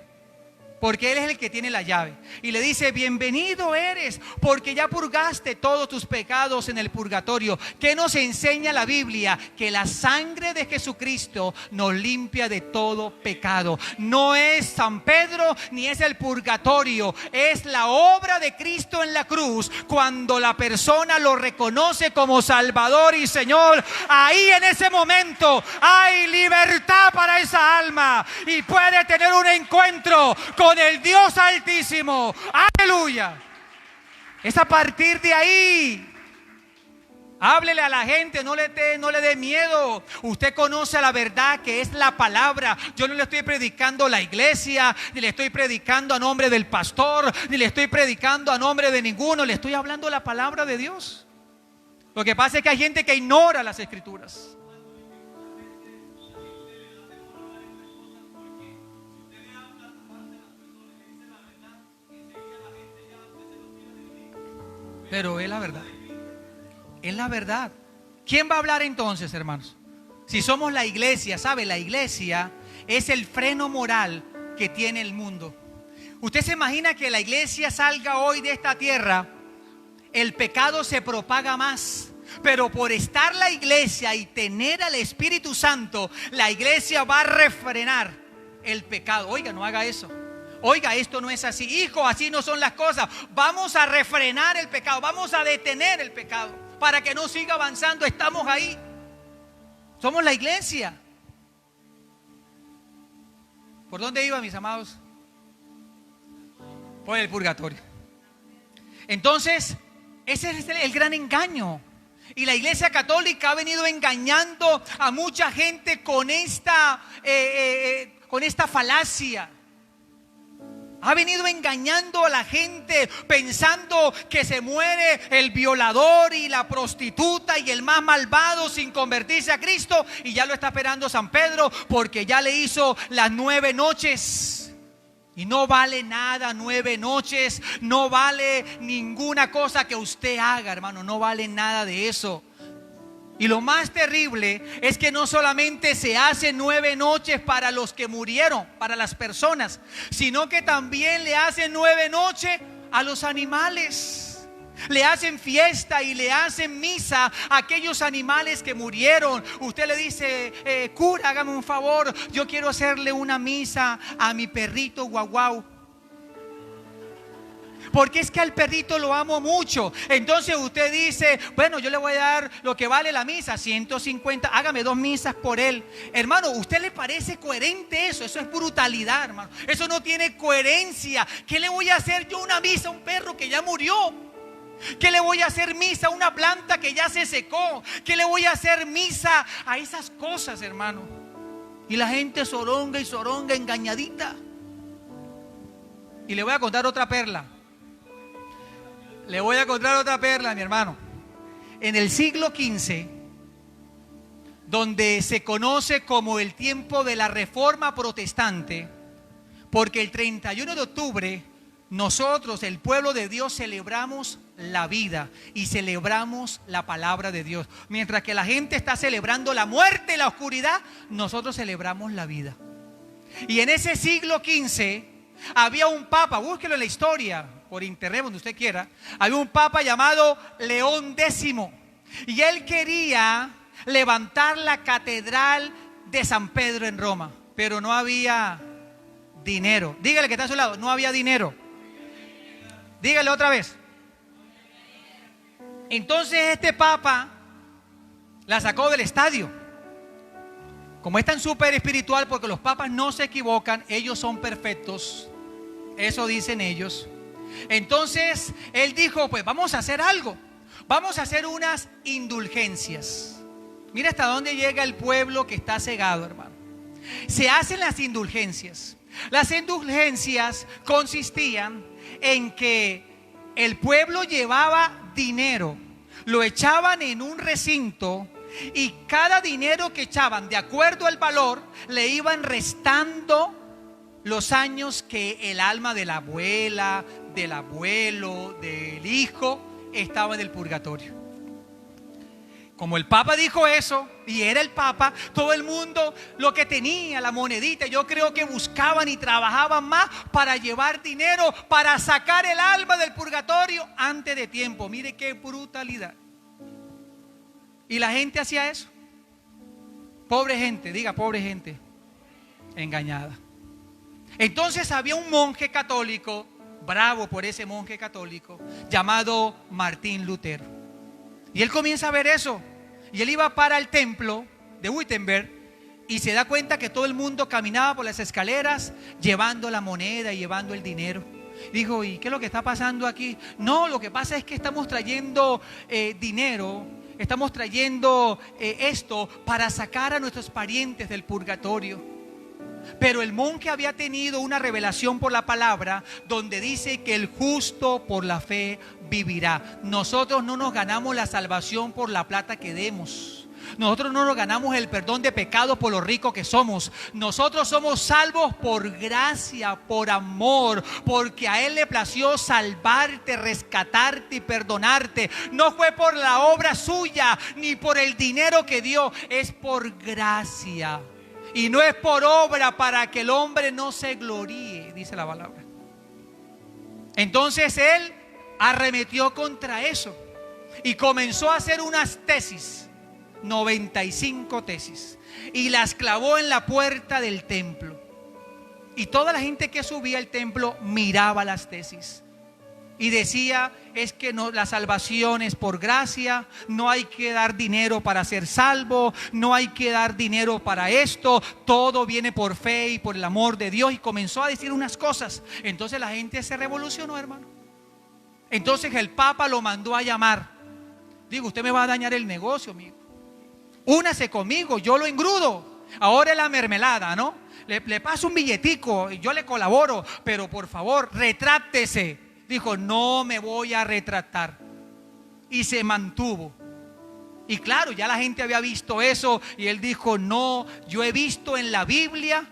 porque él es el que tiene la llave, y le dice: bienvenido eres, porque ya purgaste todos tus pecados en el purgatorio. ¿Qué nos enseña la Biblia? Que la sangre de Jesucristo nos limpia de todo pecado. No es San Pedro ni es el purgatorio, es la obra de Cristo en la cruz. Cuando la persona lo reconoce como Salvador y Señor, ahí en ese momento hay libertad para esa alma y puede tener un encuentro con el Dios Altísimo. Aleluya. Es a partir de ahí Háblele a la gente, no le dé miedo. Usted conoce la verdad que es la palabra. Yo no le estoy predicando a la iglesia, ni le estoy predicando a nombre del pastor, ni le estoy predicando a nombre de ninguno. Le estoy hablando la palabra de Dios. Lo que pasa es que hay gente que ignora las escrituras. Pero es la verdad. Es la verdad. ¿Quién va a hablar entonces, hermanos? Si somos la iglesia, ¿sabe? La iglesia es el freno moral que tiene el mundo. ¿Usted se imagina que la iglesia salga hoy de esta tierra? El pecado se propaga más. Pero por estar la iglesia y tener al Espíritu Santo, la iglesia va a refrenar el pecado. Oiga, no haga eso. Oiga, esto no es así. Hijo, así no son las cosas. Vamos a refrenar el pecado. Vamos a detener el pecado para que no siga avanzando. Estamos ahí. Somos la iglesia. ¿Por dónde iba, mis amados? Por el purgatorio. Entonces, ese es el gran engaño. Y la Iglesia Católica ha venido engañando a mucha gente con esta falacia. Ha venido engañando a la gente pensando que se muere el violador y la prostituta y el más malvado sin convertirse a Cristo, y ya lo está esperando San Pedro porque ya le hizo las 9 noches. Y no vale nada 9 noches, no vale ninguna cosa que usted haga, hermano, no vale nada de eso. Y lo más terrible es que no solamente se hacen 9 noches para los que murieron, para las personas, sino que también le hacen 9 noches a los animales. Le hacen fiesta y le hacen misa a aquellos animales que murieron. Usted le dice, cura, hágame un favor, yo quiero hacerle una misa a mi perrito guau guau. Porque es que al perrito lo amo mucho. Entonces usted dice, bueno, yo le voy a dar lo que vale la misa, 150, hágame 2 misas por él. Hermano, ¿usted le parece coherente eso? Eso es brutalidad, hermano. Eso no tiene coherencia. ¿Qué le voy a hacer yo una misa a un perro que ya murió? ¿Qué le voy a hacer misa a una planta que ya se secó? ¿Qué le voy a hacer misa a esas cosas, hermano? Y la gente zoronga y zoronga, engañadita. Y le voy a contar otra perla. Le voy a contar otra perla, mi hermano. En el siglo XV, donde se conoce como el tiempo de la Reforma Protestante, porque el 31 de octubre nosotros, el pueblo de Dios, celebramos la vida y celebramos la palabra de Dios. Mientras que la gente está celebrando la muerte y la oscuridad, nosotros celebramos la vida. Y en ese siglo XV había un papa, búsquelo en la historia, por internet, donde usted quiera. Había un papa llamado León X, y él quería levantar la catedral de San Pedro en Roma, pero no había dinero. Dígale que está a su lado, no había dinero. Dígale otra vez. Entonces este papa la sacó del estadio. Como es tan súper espiritual, porque los papas no se equivocan, ellos son perfectos, eso dicen ellos. Entonces él dijo, pues vamos a hacer algo, vamos a hacer unas indulgencias. Mira hasta dónde llega el pueblo que está cegado, hermano. Se hacen las indulgencias. Las indulgencias consistían en que el pueblo llevaba dinero, lo echaban en un recinto, y cada dinero que echaban, de acuerdo al valor, le iban restando los años que el alma de la abuela, del abuelo, del hijo estaba en el purgatorio. Como el Papa dijo eso, y era el Papa, todo el mundo lo que tenía, la monedita, yo creo que buscaban y trabajaban más para llevar dinero, para sacar el alma del purgatorio antes de tiempo. Mire qué brutalidad. Y la gente hacía eso. Pobre gente, diga pobre gente, engañada. Entonces había un monje católico, bravo por ese monje católico, llamado Martín Lutero. Y él comienza a ver eso. Y él iba para el templo de Wittenberg y se da cuenta que todo el mundo caminaba por las escaleras llevando la moneda y llevando el dinero. Dijo, ¿y qué es lo que está pasando aquí? No, lo que pasa es que estamos trayendo dinero estamos trayendo esto para sacar a nuestros parientes del purgatorio. Pero el monje había tenido una revelación por la palabra donde dice que el justo por la fe vivirá. Nosotros no nos ganamos la salvación por la plata que demos. Nosotros no nos ganamos el perdón de pecados por lo ricos que somos. Nosotros somos salvos por gracia, por amor, porque a Él le plació salvarte, rescatarte y perdonarte. No fue por la obra suya ni por el dinero que dio, es por gracia. Y no es por obra para que el hombre no se gloríe, dice la palabra. Entonces él arremetió contra eso y comenzó a hacer unas tesis, 95 tesis, y las clavó en la puerta del templo. Y toda la gente que subía al templo miraba las tesis y decía: es que no, la salvación es por gracia, no hay que dar dinero para ser salvo, no hay que dar dinero para esto, todo viene por fe y por el amor de Dios. Y comenzó a decir unas cosas. Entonces la gente se revolucionó, hermano. Entonces el Papa lo mandó a llamar. Digo, usted me va a dañar el negocio, amigo. Únase conmigo, yo lo engrudo. Ahora es la mermelada, ¿no? Le paso un billetico, yo le colaboro, pero por favor, retráctese. Dijo: no me voy a retratar. Y se mantuvo. Y claro, ya la gente había visto eso. Y él dijo: no, yo he visto en la Biblia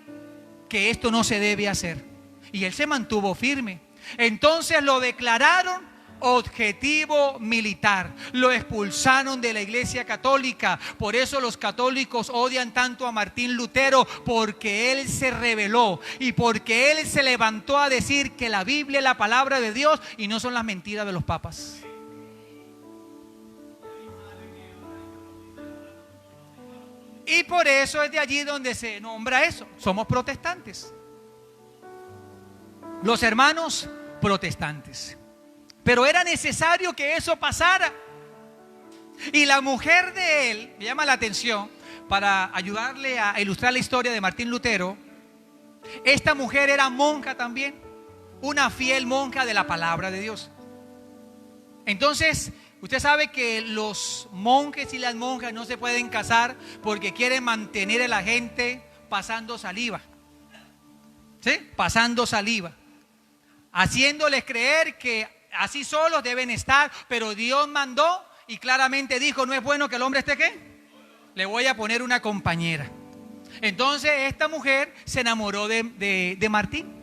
que esto no se debe hacer. Y él se mantuvo firme. Entonces lo declararon objetivo militar. Lo expulsaron de la Iglesia Católica. Por eso los católicos odian tanto a Martín Lutero, porque él se rebeló y porque él se levantó a decir que la Biblia es la palabra de Dios y no son las mentiras de los papas. Y por eso es de allí donde se nombra eso. Somos protestantes. Los hermanos protestantes. Pero era necesario que eso pasara. Y la mujer de él, me llama la atención, para ayudarle a ilustrar la historia de Martín Lutero. Esta mujer era monja también, una fiel monja de la palabra de Dios. Entonces, usted sabe que los monjes y las monjas no se pueden casar porque quieren mantener a la gente pasando saliva. ¿Sí? Pasando saliva. Haciéndoles creer que así solos deben estar, pero Dios mandó y claramente dijo: no es bueno que el hombre esté ¿qué? Le voy a poner una compañera. Entonces esta mujer se enamoró de Martín.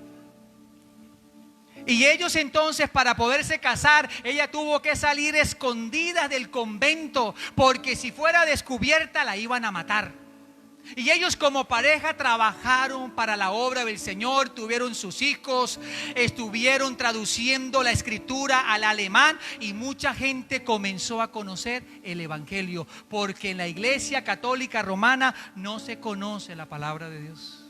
Y ellos entonces, para poderse casar, ella tuvo que salir escondida del convento, porque si fuera descubierta la iban a matar. Y ellos como pareja trabajaron para la obra del Señor, tuvieron sus hijos, estuvieron traduciendo la escritura al alemán y mucha gente comenzó a conocer el Evangelio, porque en la Iglesia Católica Romana no se conoce la palabra de Dios.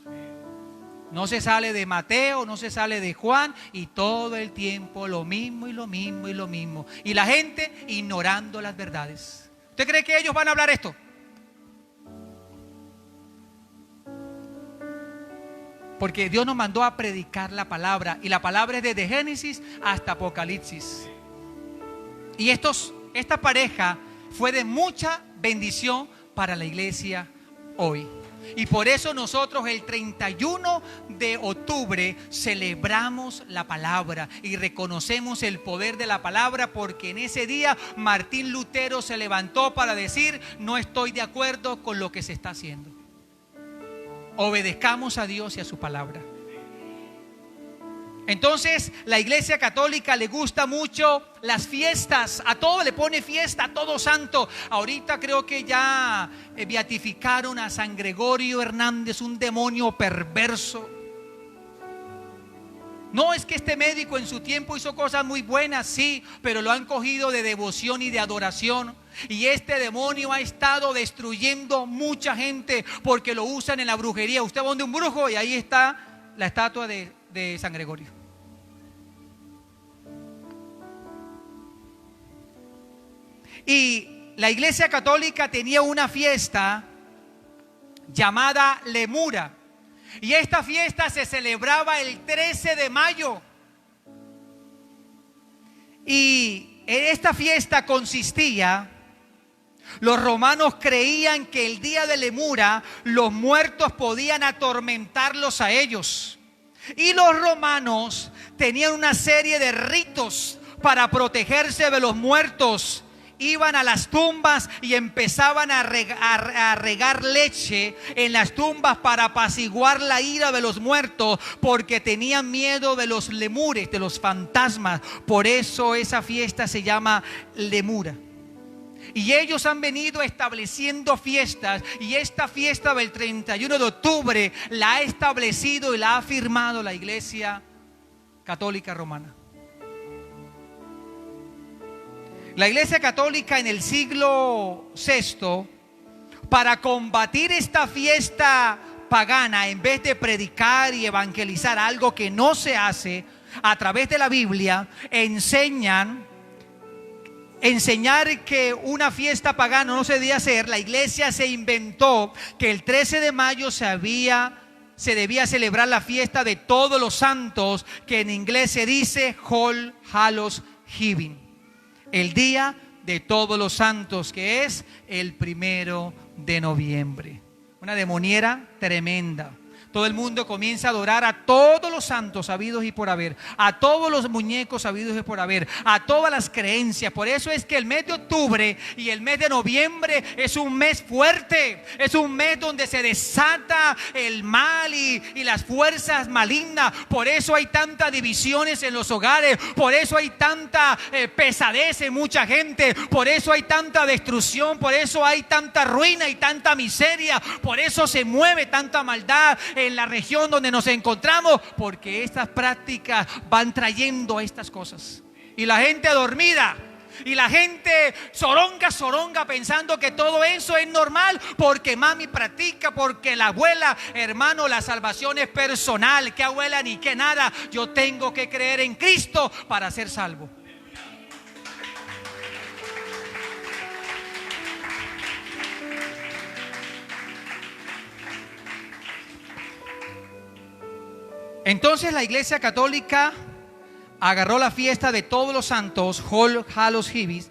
No se sale de Mateo, no se sale de Juan, y todo el tiempo lo mismo y lo mismo y lo mismo. Y la gente ignorando las verdades. ¿Usted cree que ellos van a hablar esto? Porque Dios nos mandó a predicar la palabra. Y la palabra es desde Génesis hasta Apocalipsis. Y esta pareja fue de mucha bendición para la iglesia hoy. Y por eso nosotros el 31 de octubre celebramos la palabra y reconocemos el poder de la palabra, porque en ese día Martín Lutero se levantó para decir: no estoy de acuerdo con lo que se está haciendo. Obedezcamos a Dios y a su palabra. Entonces la Iglesia Católica le gusta mucho las fiestas, a todo le pone fiesta, a todo santo. Ahorita creo que ya beatificaron a San Gregorio Hernández, un demonio perverso. No es que este médico en su tiempo hizo cosas muy buenas, sí, pero lo han cogido de devoción y de adoración. Y este demonio ha estado destruyendo mucha gente porque lo usan en la brujería. Usted va donde un brujo y ahí está la estatua de San Gregorio. Y la Iglesia Católica tenía una fiesta llamada Lemura. Y esta fiesta se celebraba el 13 de mayo. Y esta fiesta consistía Los romanos creían que el día de Lemura los muertos podían atormentarlos a ellos. Y los romanos tenían una serie de ritos para protegerse de los muertos. Iban a las tumbas y empezaban a regar leche en las tumbas para apaciguar la ira de los muertos, porque tenían miedo de los lemures, de los fantasmas. Por eso esa fiesta se llama Lemura. Y ellos han venido estableciendo fiestas, y esta fiesta del 31 de octubre la ha establecido y la ha firmado la Iglesia Católica Romana. La Iglesia Católica en el siglo VI, para combatir esta fiesta pagana, en vez de predicar y evangelizar, algo que no se hace a través de la Biblia, enseñar que una fiesta pagana no se debía hacer. La iglesia se inventó que el 13 de mayo se debía celebrar la fiesta de todos los santos, que en inglés se dice All Hallows Eve, el día de todos los santos, que es el 1 de noviembre. Una demoniera tremenda. Todo el mundo comienza a adorar a todos los santos habidos y por haber, a todos los muñecos habidos y por haber, a todas las creencias. Por eso es que el mes de octubre y el mes de noviembre es un mes fuerte, es un mes donde se desata el mal y las fuerzas malignas. Por eso hay tantas divisiones en los hogares, por eso hay tanta pesadez en mucha gente, por eso hay tanta destrucción, por eso hay tanta ruina y tanta miseria, por eso se mueve tanta maldad en la región donde nos encontramos, porque estas prácticas van trayendo estas cosas. Y la gente dormida, y la gente soronga pensando que todo eso es normal, porque mami practica, porque la abuela. Hermano, la salvación es personal. Que abuela ni que nada. Yo tengo que creer en Cristo para ser salvo. Entonces la Iglesia Católica agarró la fiesta de todos los santos, All Hallows Eve,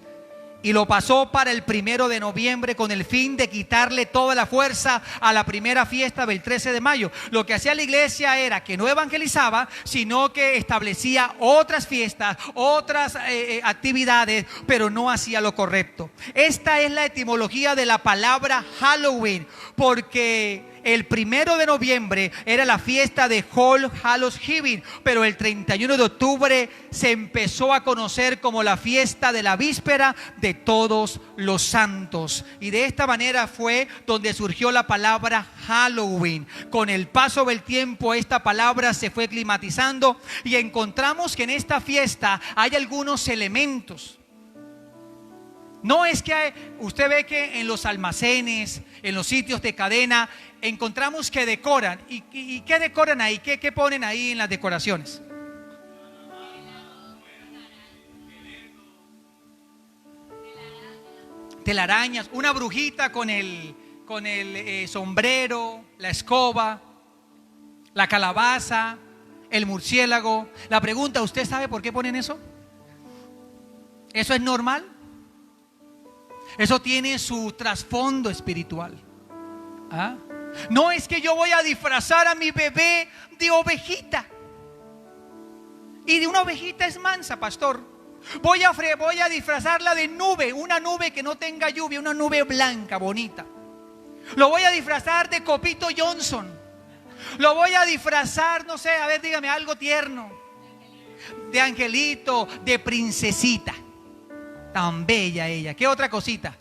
y lo pasó para el 1 de noviembre, con el fin de quitarle toda la fuerza a la primera fiesta del 13 de mayo. Lo que hacía la iglesia era que no evangelizaba, sino que establecía otras fiestas, otras actividades, pero no hacía lo correcto. Esta es la etimología de la palabra Halloween, porque el 1 de noviembre era la fiesta de All Hallows Eve, pero el 31 de octubre se empezó a conocer como la fiesta de la víspera de todos los santos. Y de esta manera fue donde surgió la palabra Halloween. Con el paso del tiempo esta palabra se fue climatizando, y encontramos que en esta fiesta hay algunos elementos. No es que usted ve que en los almacenes, en los sitios de cadena, encontramos que decoran. ¿Y qué decoran ahí? ¿Qué ponen ahí en las decoraciones? Telarañas, una brujita con el sombrero, la escoba, la calabaza, el murciélago. La pregunta, ¿usted sabe por qué ponen eso? ¿Eso es normal? Eso tiene su trasfondo espiritual. ¿Ah? No es que yo voy a disfrazar a mi bebé de ovejita. Y de una ovejita es mansa, pastor. Voy a disfrazarla de nube, una nube que no tenga lluvia, una nube blanca, bonita. Lo voy a disfrazar de Copito Johnson. Lo voy a disfrazar, no sé, a ver, dígame algo tierno. De angelito, de princesita. Tan bella ella. ¿Qué otra cosita?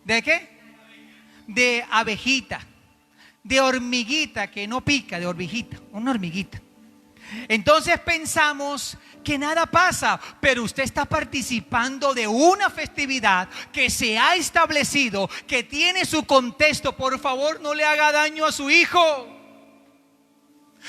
¿De qué? De abejita. De hormiguita, que no pica, de hormiguita. Una hormiguita. Entonces pensamos que nada pasa, pero usted está participando de una festividad que se ha establecido, que tiene su contexto. Por favor, no le haga daño a su hijo.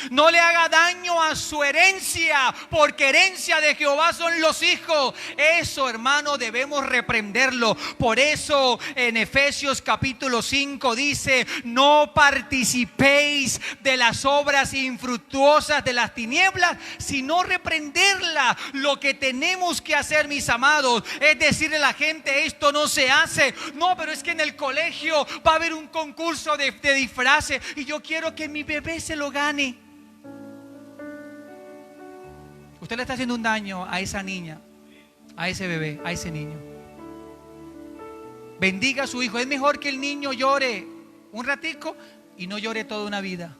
No le haga daño a su herencia, porque herencia de Jehová son los hijos. Eso, hermano, debemos reprenderlo. Por eso en Efesios capítulo 5 dice: no participéis de las obras infructuosas de las tinieblas, sino reprenderla. Lo que tenemos que hacer, mis amados, es decirle a la gente: esto no se hace. No, pero es que en el colegio va a haber un concurso de disfraces y yo quiero que mi bebé se lo gane. Usted le está haciendo un daño a esa niña, a ese bebé, a ese niño. Bendiga a su hijo. Es mejor que el niño llore un ratico y no llore toda una vida.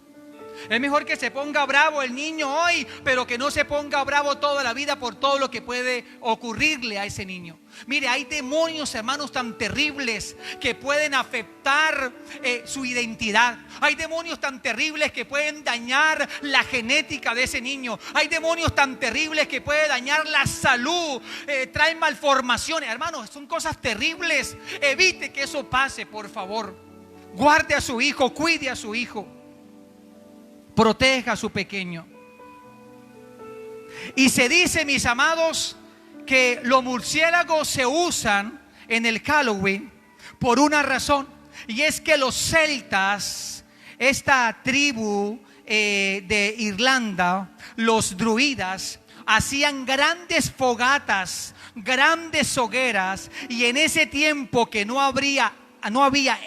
Es mejor que se ponga bravo el niño hoy, pero que no se ponga bravo toda la vida por todo lo que puede ocurrirle a ese niño. Mire, hay demonios, hermanos, tan terribles que pueden afectar su identidad. Hay demonios tan terribles que pueden dañar la genética de ese niño. Hay demonios tan terribles que pueden dañar la salud, traen malformaciones. Hermanos, son cosas terribles. Evite que eso pase, por favor. Guarde a su hijo, cuide a su hijo. Proteja a su pequeño. Y se dice, mis amados, que los murciélagos se usan en el Halloween por una razón. Y es que los celtas, esta tribu de Irlanda, los druidas, hacían grandes fogatas, grandes hogueras. Y en ese tiempo que no había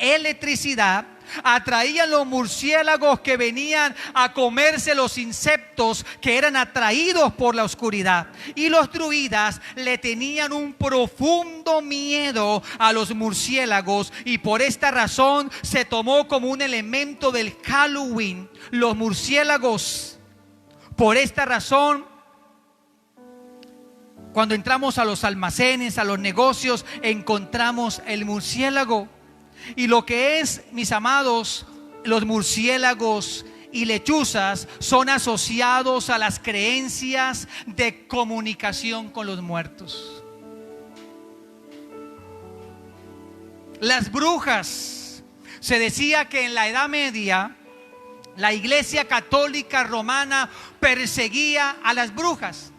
electricidad, atraían los murciélagos que venían a comerse los insectos que eran atraídos por la oscuridad. Y los druidas le tenían un profundo miedo a los murciélagos, y por esta razón se tomó como un elemento del Halloween los murciélagos. Por esta razón, cuando entramos a los almacenes, a los negocios, encontramos el murciélago. Y lo que es, mis amados, los murciélagos y lechuzas son asociados a las creencias de comunicación con los muertos. Las brujas, se decía que en la Edad Media la Iglesia Católica Romana perseguía a las brujas.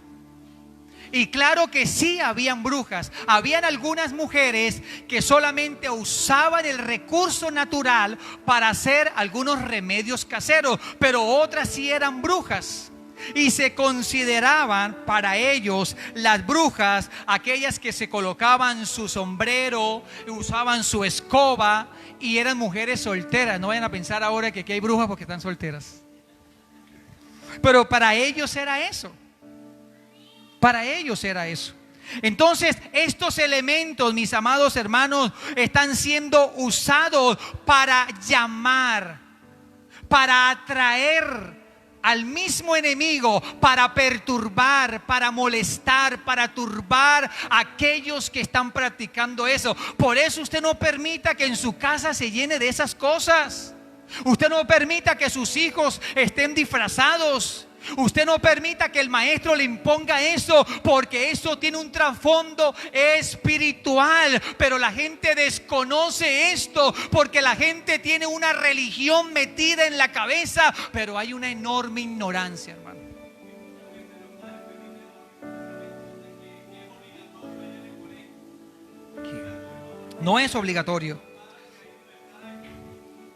Y claro que sí, habían brujas. Habían algunas mujeres que solamente usaban el recurso natural para hacer algunos remedios caseros, pero otras sí eran brujas. Y se consideraban para ellos las brujas aquellas que se colocaban su sombrero, usaban su escoba y eran mujeres solteras. No vayan a pensar ahora que aquí hay brujas porque están solteras. Pero para ellos era eso. Para ellos era eso. Entonces, estos elementos, mis amados hermanos, están siendo usados para llamar, para atraer al mismo enemigo, para perturbar, para molestar, para turbar a aquellos que están practicando eso. Por eso usted no permita que en su casa se llene de esas cosas. Usted no permita que sus hijos estén disfrazados. Usted no permita que el maestro le imponga eso, porque eso tiene un trasfondo espiritual. Pero la gente desconoce esto, porque la gente tiene una religión metida en la cabeza, pero hay una enorme ignorancia, hermano. No es obligatorio.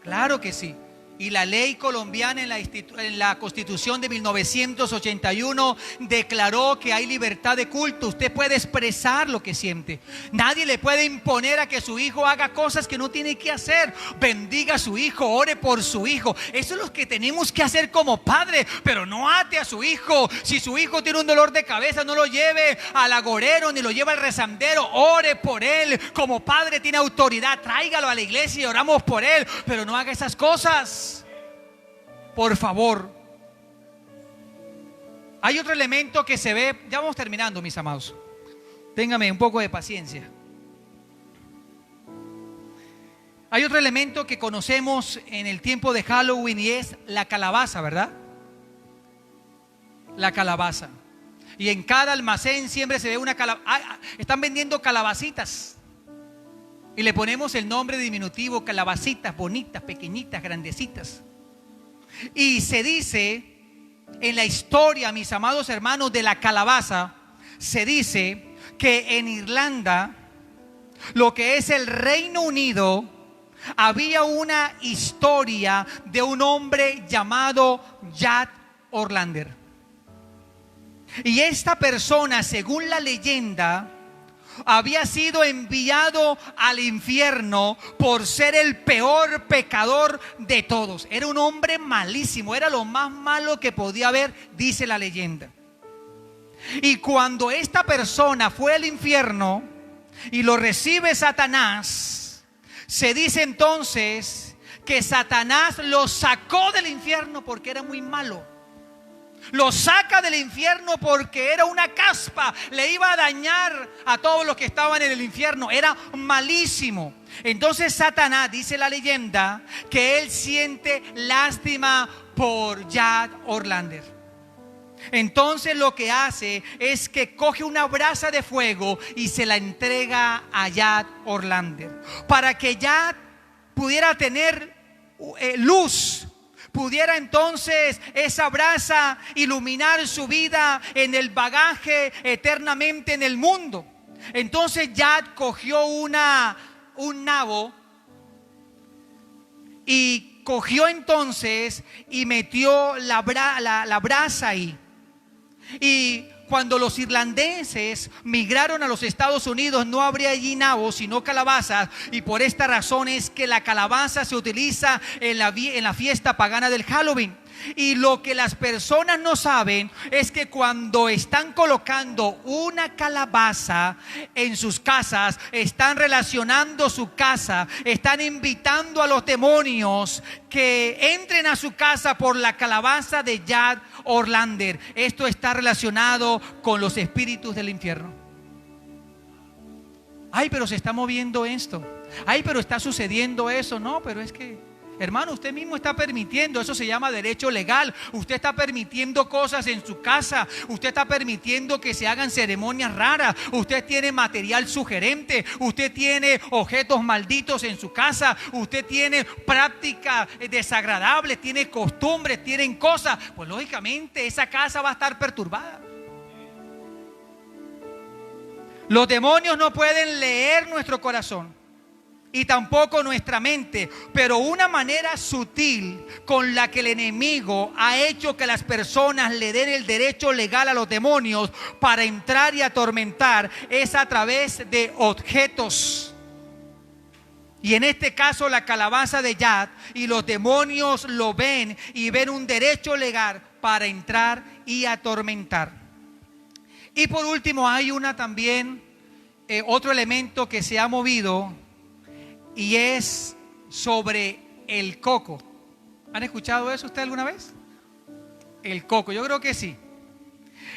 Claro que sí. Y la ley colombiana en la Constitución de 1981 declaró que hay libertad de culto. Usted puede expresar lo que siente. Nadie le puede imponer a que su hijo haga cosas que no tiene que hacer. Bendiga a su hijo, ore por su hijo. Eso es lo que tenemos que hacer como padre. Pero no ate a su hijo. Si su hijo tiene un dolor de cabeza, no lo lleve al agorero ni lo lleve al rezandero. Ore por él. Como padre tiene autoridad. Tráigalo a la iglesia y oramos por él. Pero no haga esas cosas. Por favor. Hay otro elemento que se ve. Ya vamos terminando, mis amados. Téngame un poco de paciencia. Hay otro elemento que conocemos en el tiempo de Halloween y es la calabaza, ¿verdad? La calabaza. Y en cada almacén siempre se ve una calabaza. Están vendiendo calabacitas. Y le ponemos el nombre diminutivo, calabacitas bonitas, pequeñitas, grandecitas. Y se dice en la historia, mis amados hermanos, de la calabaza, se dice que en Irlanda, lo que es el Reino Unido, había una historia de un hombre llamado Jack Orlander. Y esta persona, según la leyenda, había sido enviado al infierno por ser el peor pecador de todos. Era un hombre malísimo, era lo más malo que podía haber, dice la leyenda. Y cuando esta persona fue al infierno y lo recibe Satanás, se dice entonces que Satanás lo sacó del infierno porque era muy malo. Lo saca del infierno porque era una caspa, le iba a dañar a todos los que estaban en el infierno, era malísimo. Entonces Satanás, dice la leyenda, que él siente lástima por Jack Orlander. Entonces lo que hace es que coge una brasa de fuego y se la entrega a Jack Orlander, para que Jack pudiera tener luz, pudiera entonces esa brasa iluminar su vida en el bagaje eternamente en el mundo. Entonces Jack cogió un nabo y cogió entonces y metió la brasa ahí. Y cuando los irlandeses migraron a los Estados Unidos, no habría allí nabos, sino calabazas. Y por esta razón es que la calabaza se utiliza en la fiesta pagana del Halloween. Y lo que las personas no saben es que cuando están colocando una calabaza en sus casas, están relacionando su casa, están invitando a los demonios que entren a su casa por la calabaza de Jack Orlander. Esto está relacionado con los espíritus del infierno. Ay, pero se está moviendo esto. Ay, pero está sucediendo eso. No, pero es que, hermano, usted mismo está permitiendo. Eso se llama derecho legal. Usted está permitiendo cosas en su casa. Usted está permitiendo que se hagan ceremonias raras. Usted tiene material sugerente. Usted tiene objetos malditos en su casa. Usted tiene prácticas desagradables. Tiene costumbres, tienen cosas. Pues lógicamente esa casa va a estar perturbada. Los demonios no pueden leer nuestro corazón y tampoco nuestra mente, pero una manera sutil con la que el enemigo ha hecho que las personas le den el derecho legal a los demonios para entrar y atormentar es a través de objetos. Y en este caso la calabaza de Jack, y los demonios lo ven y ven un derecho legal para entrar y atormentar. Y por último hay otro elemento que se ha movido, y es sobre el coco. ¿Han escuchado eso usted alguna vez? El coco, yo creo que sí.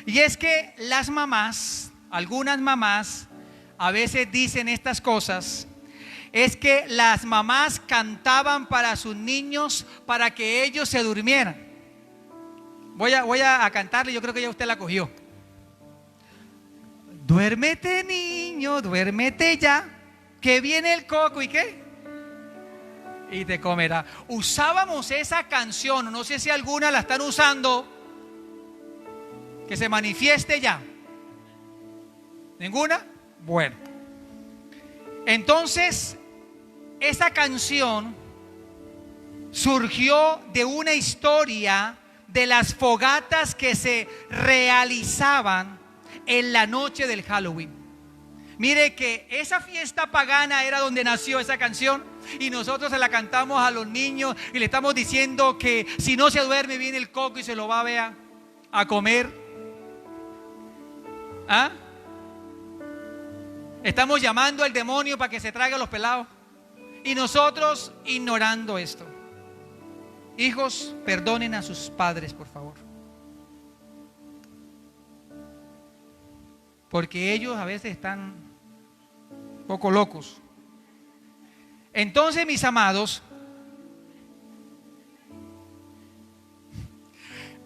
Y es que las mamás, algunas mamás, a veces dicen estas cosas. Es que las mamás cantaban para sus niños para que ellos se durmieran. Voy a cantarle, yo creo que ya usted la cogió. Duérmete, niño, duérmete ya, que viene el coco. ¿Y qué? Y te comerá. Usábamos esa canción, no sé si alguna la están usando. Que se manifieste ya. ¿Ninguna? Bueno. Entonces, esa canción surgió de una historia de las fogatas que se realizaban en la noche del Halloween. Mire que esa fiesta pagana era donde nació esa canción, y nosotros se la cantamos a los niños y le estamos diciendo que si no se duerme viene el coco y se lo va a comer. ¿Ah? Estamos llamando al demonio para que se traiga a los pelados, y nosotros ignorando esto. Hijos, perdonen a sus padres, por favor, porque ellos a veces están un poco locos. Entonces, mis amados,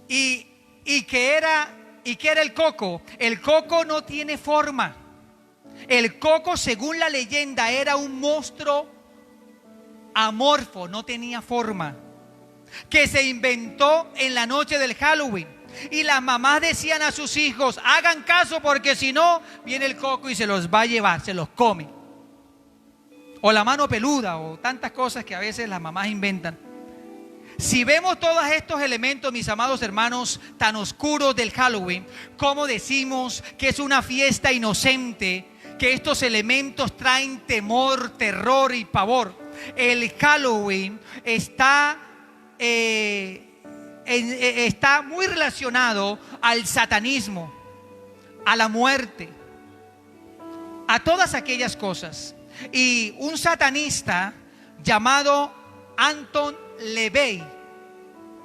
¿y qué era el coco? El coco no tiene forma. El coco, según la leyenda, era un monstruo amorfo, no tenía forma. que se inventó en la noche del Halloween. Y las mamás decían a sus hijos: hagan caso, porque si no, viene el coco y se los va a llevar, se los come. O la mano peluda, o tantas cosas que a veces las mamás inventan. Si vemos todos estos elementos, mis amados hermanos, tan oscuros del Halloween, ¿cómo decimos que es una fiesta inocente? Que estos elementos traen temor, terror y pavor. El Halloween está muy relacionado al satanismo, a la muerte, a todas aquellas cosas. Y un satanista llamado Anton LaVey,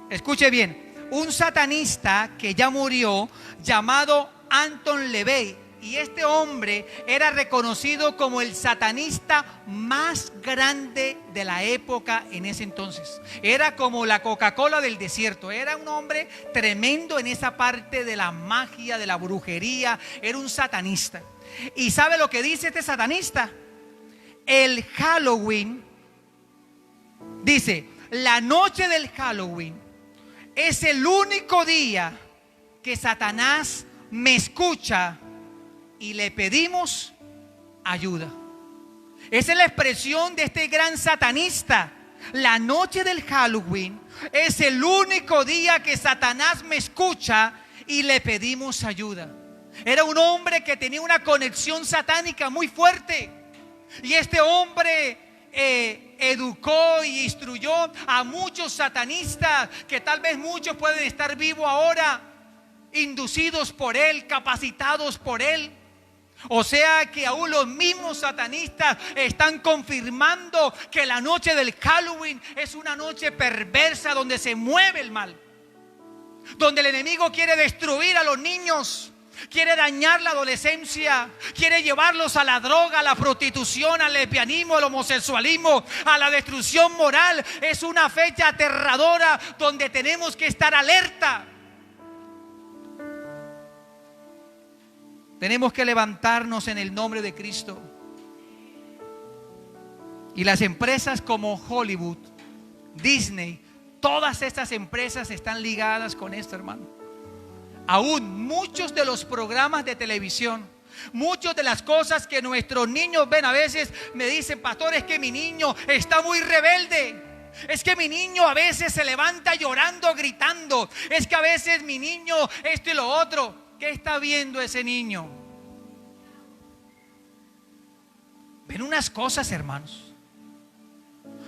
escuche bien, un satanista que ya murió, llamado Anton LaVey. Y este hombre era reconocido como el satanista más grande de la época en ese entonces. Era como la Coca-Cola del desierto. Era un hombre tremendo en esa parte de la magia, de la brujería. Era un satanista. ¿Y sabe lo que dice este satanista? El Halloween, dice, la noche del Halloween es el único día que Satanás me escucha y le pedimos ayuda. Esa es la expresión de este gran satanista. La noche del Halloween es el único día que Satanás me escucha y le pedimos ayuda. Era un hombre que tenía una conexión satánica muy fuerte. Y este hombre educó y instruyó a muchos satanistas, que tal vez muchos pueden estar vivos ahora, inducidos por él, capacitados por él. O sea que aún los mismos satanistas están confirmando que la noche del Halloween es una noche perversa, donde se mueve el mal, donde el enemigo quiere destruir a los niños, quiere dañar la adolescencia, quiere llevarlos a la droga, a la prostitución, al lesbianismo, al homosexualismo, a la destrucción moral. Es una fecha aterradora donde tenemos que estar alerta. Tenemos que levantarnos en el nombre de Cristo. Y las empresas como Hollywood, Disney, todas estas empresas están ligadas con esto, hermano. Aún muchos de los programas de televisión, muchas de las cosas que nuestros niños ven, a veces me dicen: pastor, es que mi niño está muy rebelde. Es que mi niño a veces se levanta llorando, gritando. Es que a veces mi niño esto y lo otro. ¿Qué está viendo ese niño? Ven unas cosas, hermanos.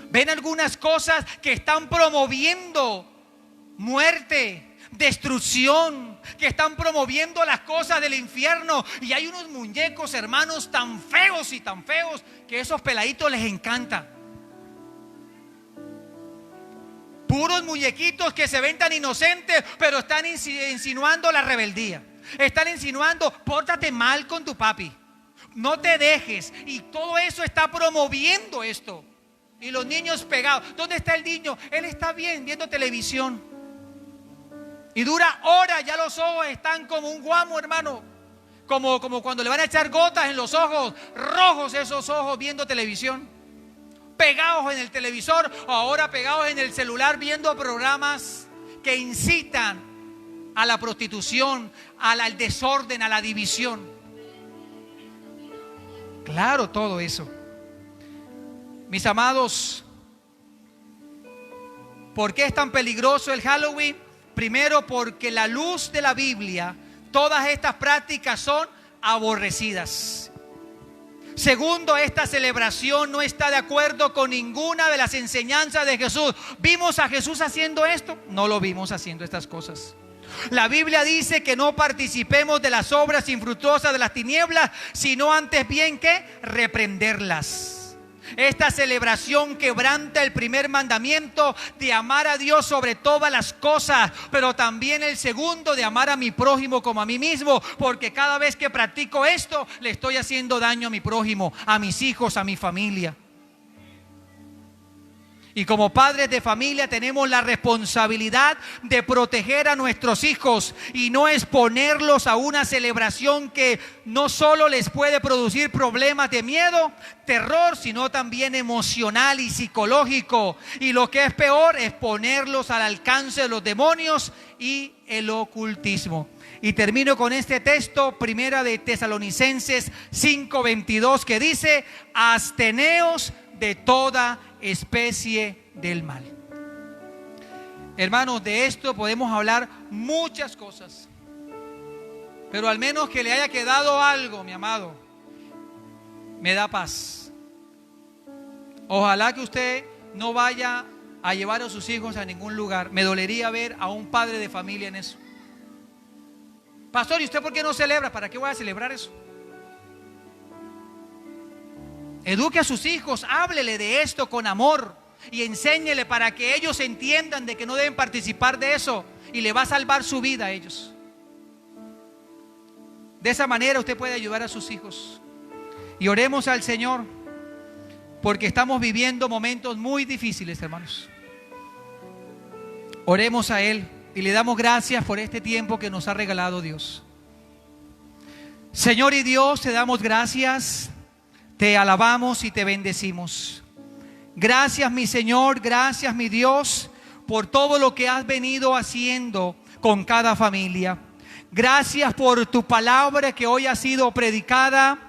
Ven algunas cosas que están promoviendo muerte, destrucción, que están promoviendo las cosas del infierno. Y hay unos muñecos, hermanos, tan feos y tan feos, que a esos peladitos les encanta. Puros muñequitos que se ven tan inocentes, pero están insinuando la rebeldía. Están insinuando: pórtate mal con tu papi, no te dejes. Y todo eso está promoviendo esto. Y los niños pegados. ¿Dónde está el niño? Él está bien viendo televisión. Y dura horas, ya los ojos están como un guamo, hermano. Como cuando le van a echar gotas en los ojos, rojos esos ojos viendo televisión. Pegados en el televisor, o ahora pegados en el celular viendo programas que incitan a la prostitución, al desorden, a la división. Claro, todo eso. Mis amados, ¿por qué es tan peligroso el Halloween? Primero, porque la luz de la Biblia, todas estas prácticas son aborrecidas. Segundo, esta celebración no está de acuerdo con ninguna de las enseñanzas de Jesús. ¿Vimos a Jesús haciendo esto? No lo vimos haciendo estas cosas. La Biblia dice que no participemos de las obras infructuosas de las tinieblas, sino antes bien que reprenderlas. Esta celebración quebranta el primer mandamiento de amar a Dios sobre todas las cosas, pero también el segundo, de amar a mi prójimo como a mí mismo, porque cada vez que practico esto le estoy haciendo daño a mi prójimo, a mis hijos, a mi familia. Y como padres de familia tenemos la responsabilidad de proteger a nuestros hijos y no exponerlos a una celebración que no solo les puede producir problemas de miedo, terror, sino también emocional y psicológico. Y lo que es peor es ponerlos al alcance de los demonios y el ocultismo. Y termino con este texto, primera de Tesalonicenses 5:22, que dice: absteneos de toda especie del mal. Hermanos, de esto podemos hablar muchas cosas, pero al menos que le haya quedado algo, mi amado, me da paz. Ojalá que usted no vaya a llevar a sus hijos a ningún lugar. Me dolería ver a un padre de familia en eso. Pastor, ¿y usted por qué no celebra? ¿Para qué voy a celebrar eso? Eduque a sus hijos, háblele de esto con amor y enséñele para que ellos entiendan de que no deben participar de eso, y le va a salvar su vida a ellos. De esa manera usted puede ayudar a sus hijos. Y oremos al Señor, porque estamos viviendo momentos muy difíciles, hermanos. Oremos a Él y le damos gracias por este tiempo que nos ha regalado Dios. Señor y Dios, te damos gracias, te alabamos y te bendecimos. Gracias, mi Señor, gracias, mi Dios, por todo lo que has venido haciendo con cada familia. Gracias por tu palabra que hoy ha sido predicada.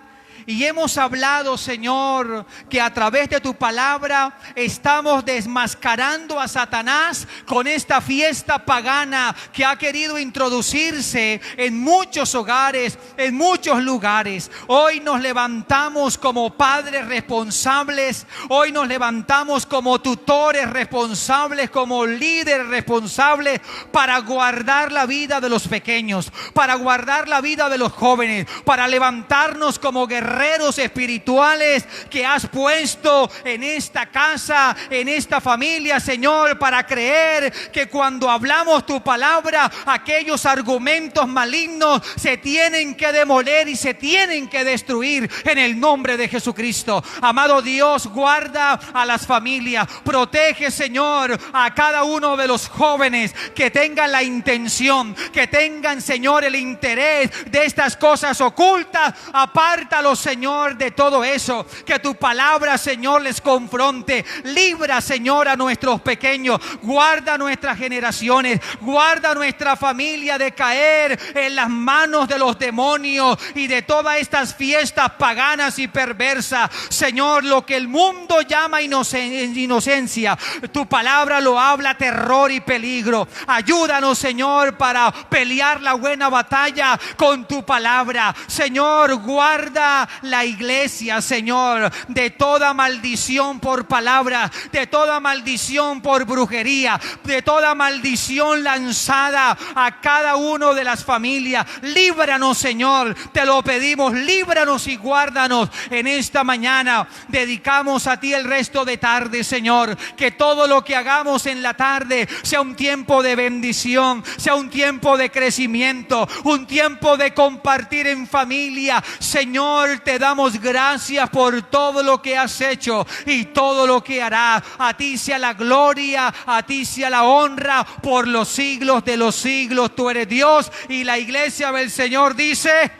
Y hemos hablado, Señor, que a través de tu palabra estamos desmascarando a Satanás con esta fiesta pagana que ha querido introducirse en muchos hogares, en muchos lugares. Hoy nos levantamos como padres responsables, hoy nos levantamos como tutores responsables, como líderes responsables, para guardar la vida de los pequeños, para guardar la vida de los jóvenes, para levantarnos como guerreros espirituales que has puesto en esta casa, en esta familia, Señor, para creer que cuando hablamos tu palabra, aquellos argumentos malignos se tienen que demoler y se tienen que destruir en el nombre de Jesucristo. Amado Dios, guarda a las familias, protege, Señor, a cada uno de los jóvenes que tengan la intención, que tengan, Señor, el interés de estas cosas ocultas. Apártalos, Señor, de todo eso. Que tu palabra, Señor, les confronte. Libra, Señor, a nuestros pequeños. Guarda nuestras generaciones. Guarda nuestra familia de caer en las manos de los demonios y de todas estas fiestas paganas y perversas. Señor, lo que el mundo llama inocencia, tu palabra lo habla terror y peligro. Ayúdanos, Señor, para pelear la buena batalla con tu palabra. Señor, guarda la iglesia, Señor, de toda maldición por palabra, de toda maldición por brujería, de toda maldición lanzada a cada uno de las familias. Líbranos, Señor, te lo pedimos, líbranos y guárdanos en esta mañana. Dedicamos a ti el resto de tarde, Señor, que todo lo que hagamos en la tarde sea un tiempo de bendición, sea un tiempo de crecimiento, un tiempo de compartir en familia. Señor, te damos gracias por todo lo que has hecho y todo lo que hará. A ti sea la gloria, a ti sea la honra por los siglos de los siglos. Tú eres Dios. Y la iglesia del Señor dice: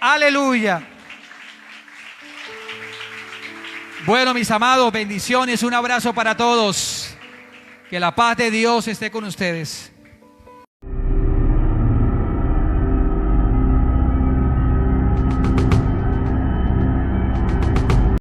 aleluya. Bueno, mis amados, bendiciones, un abrazo para todos. Que la paz de Dios esté con ustedes.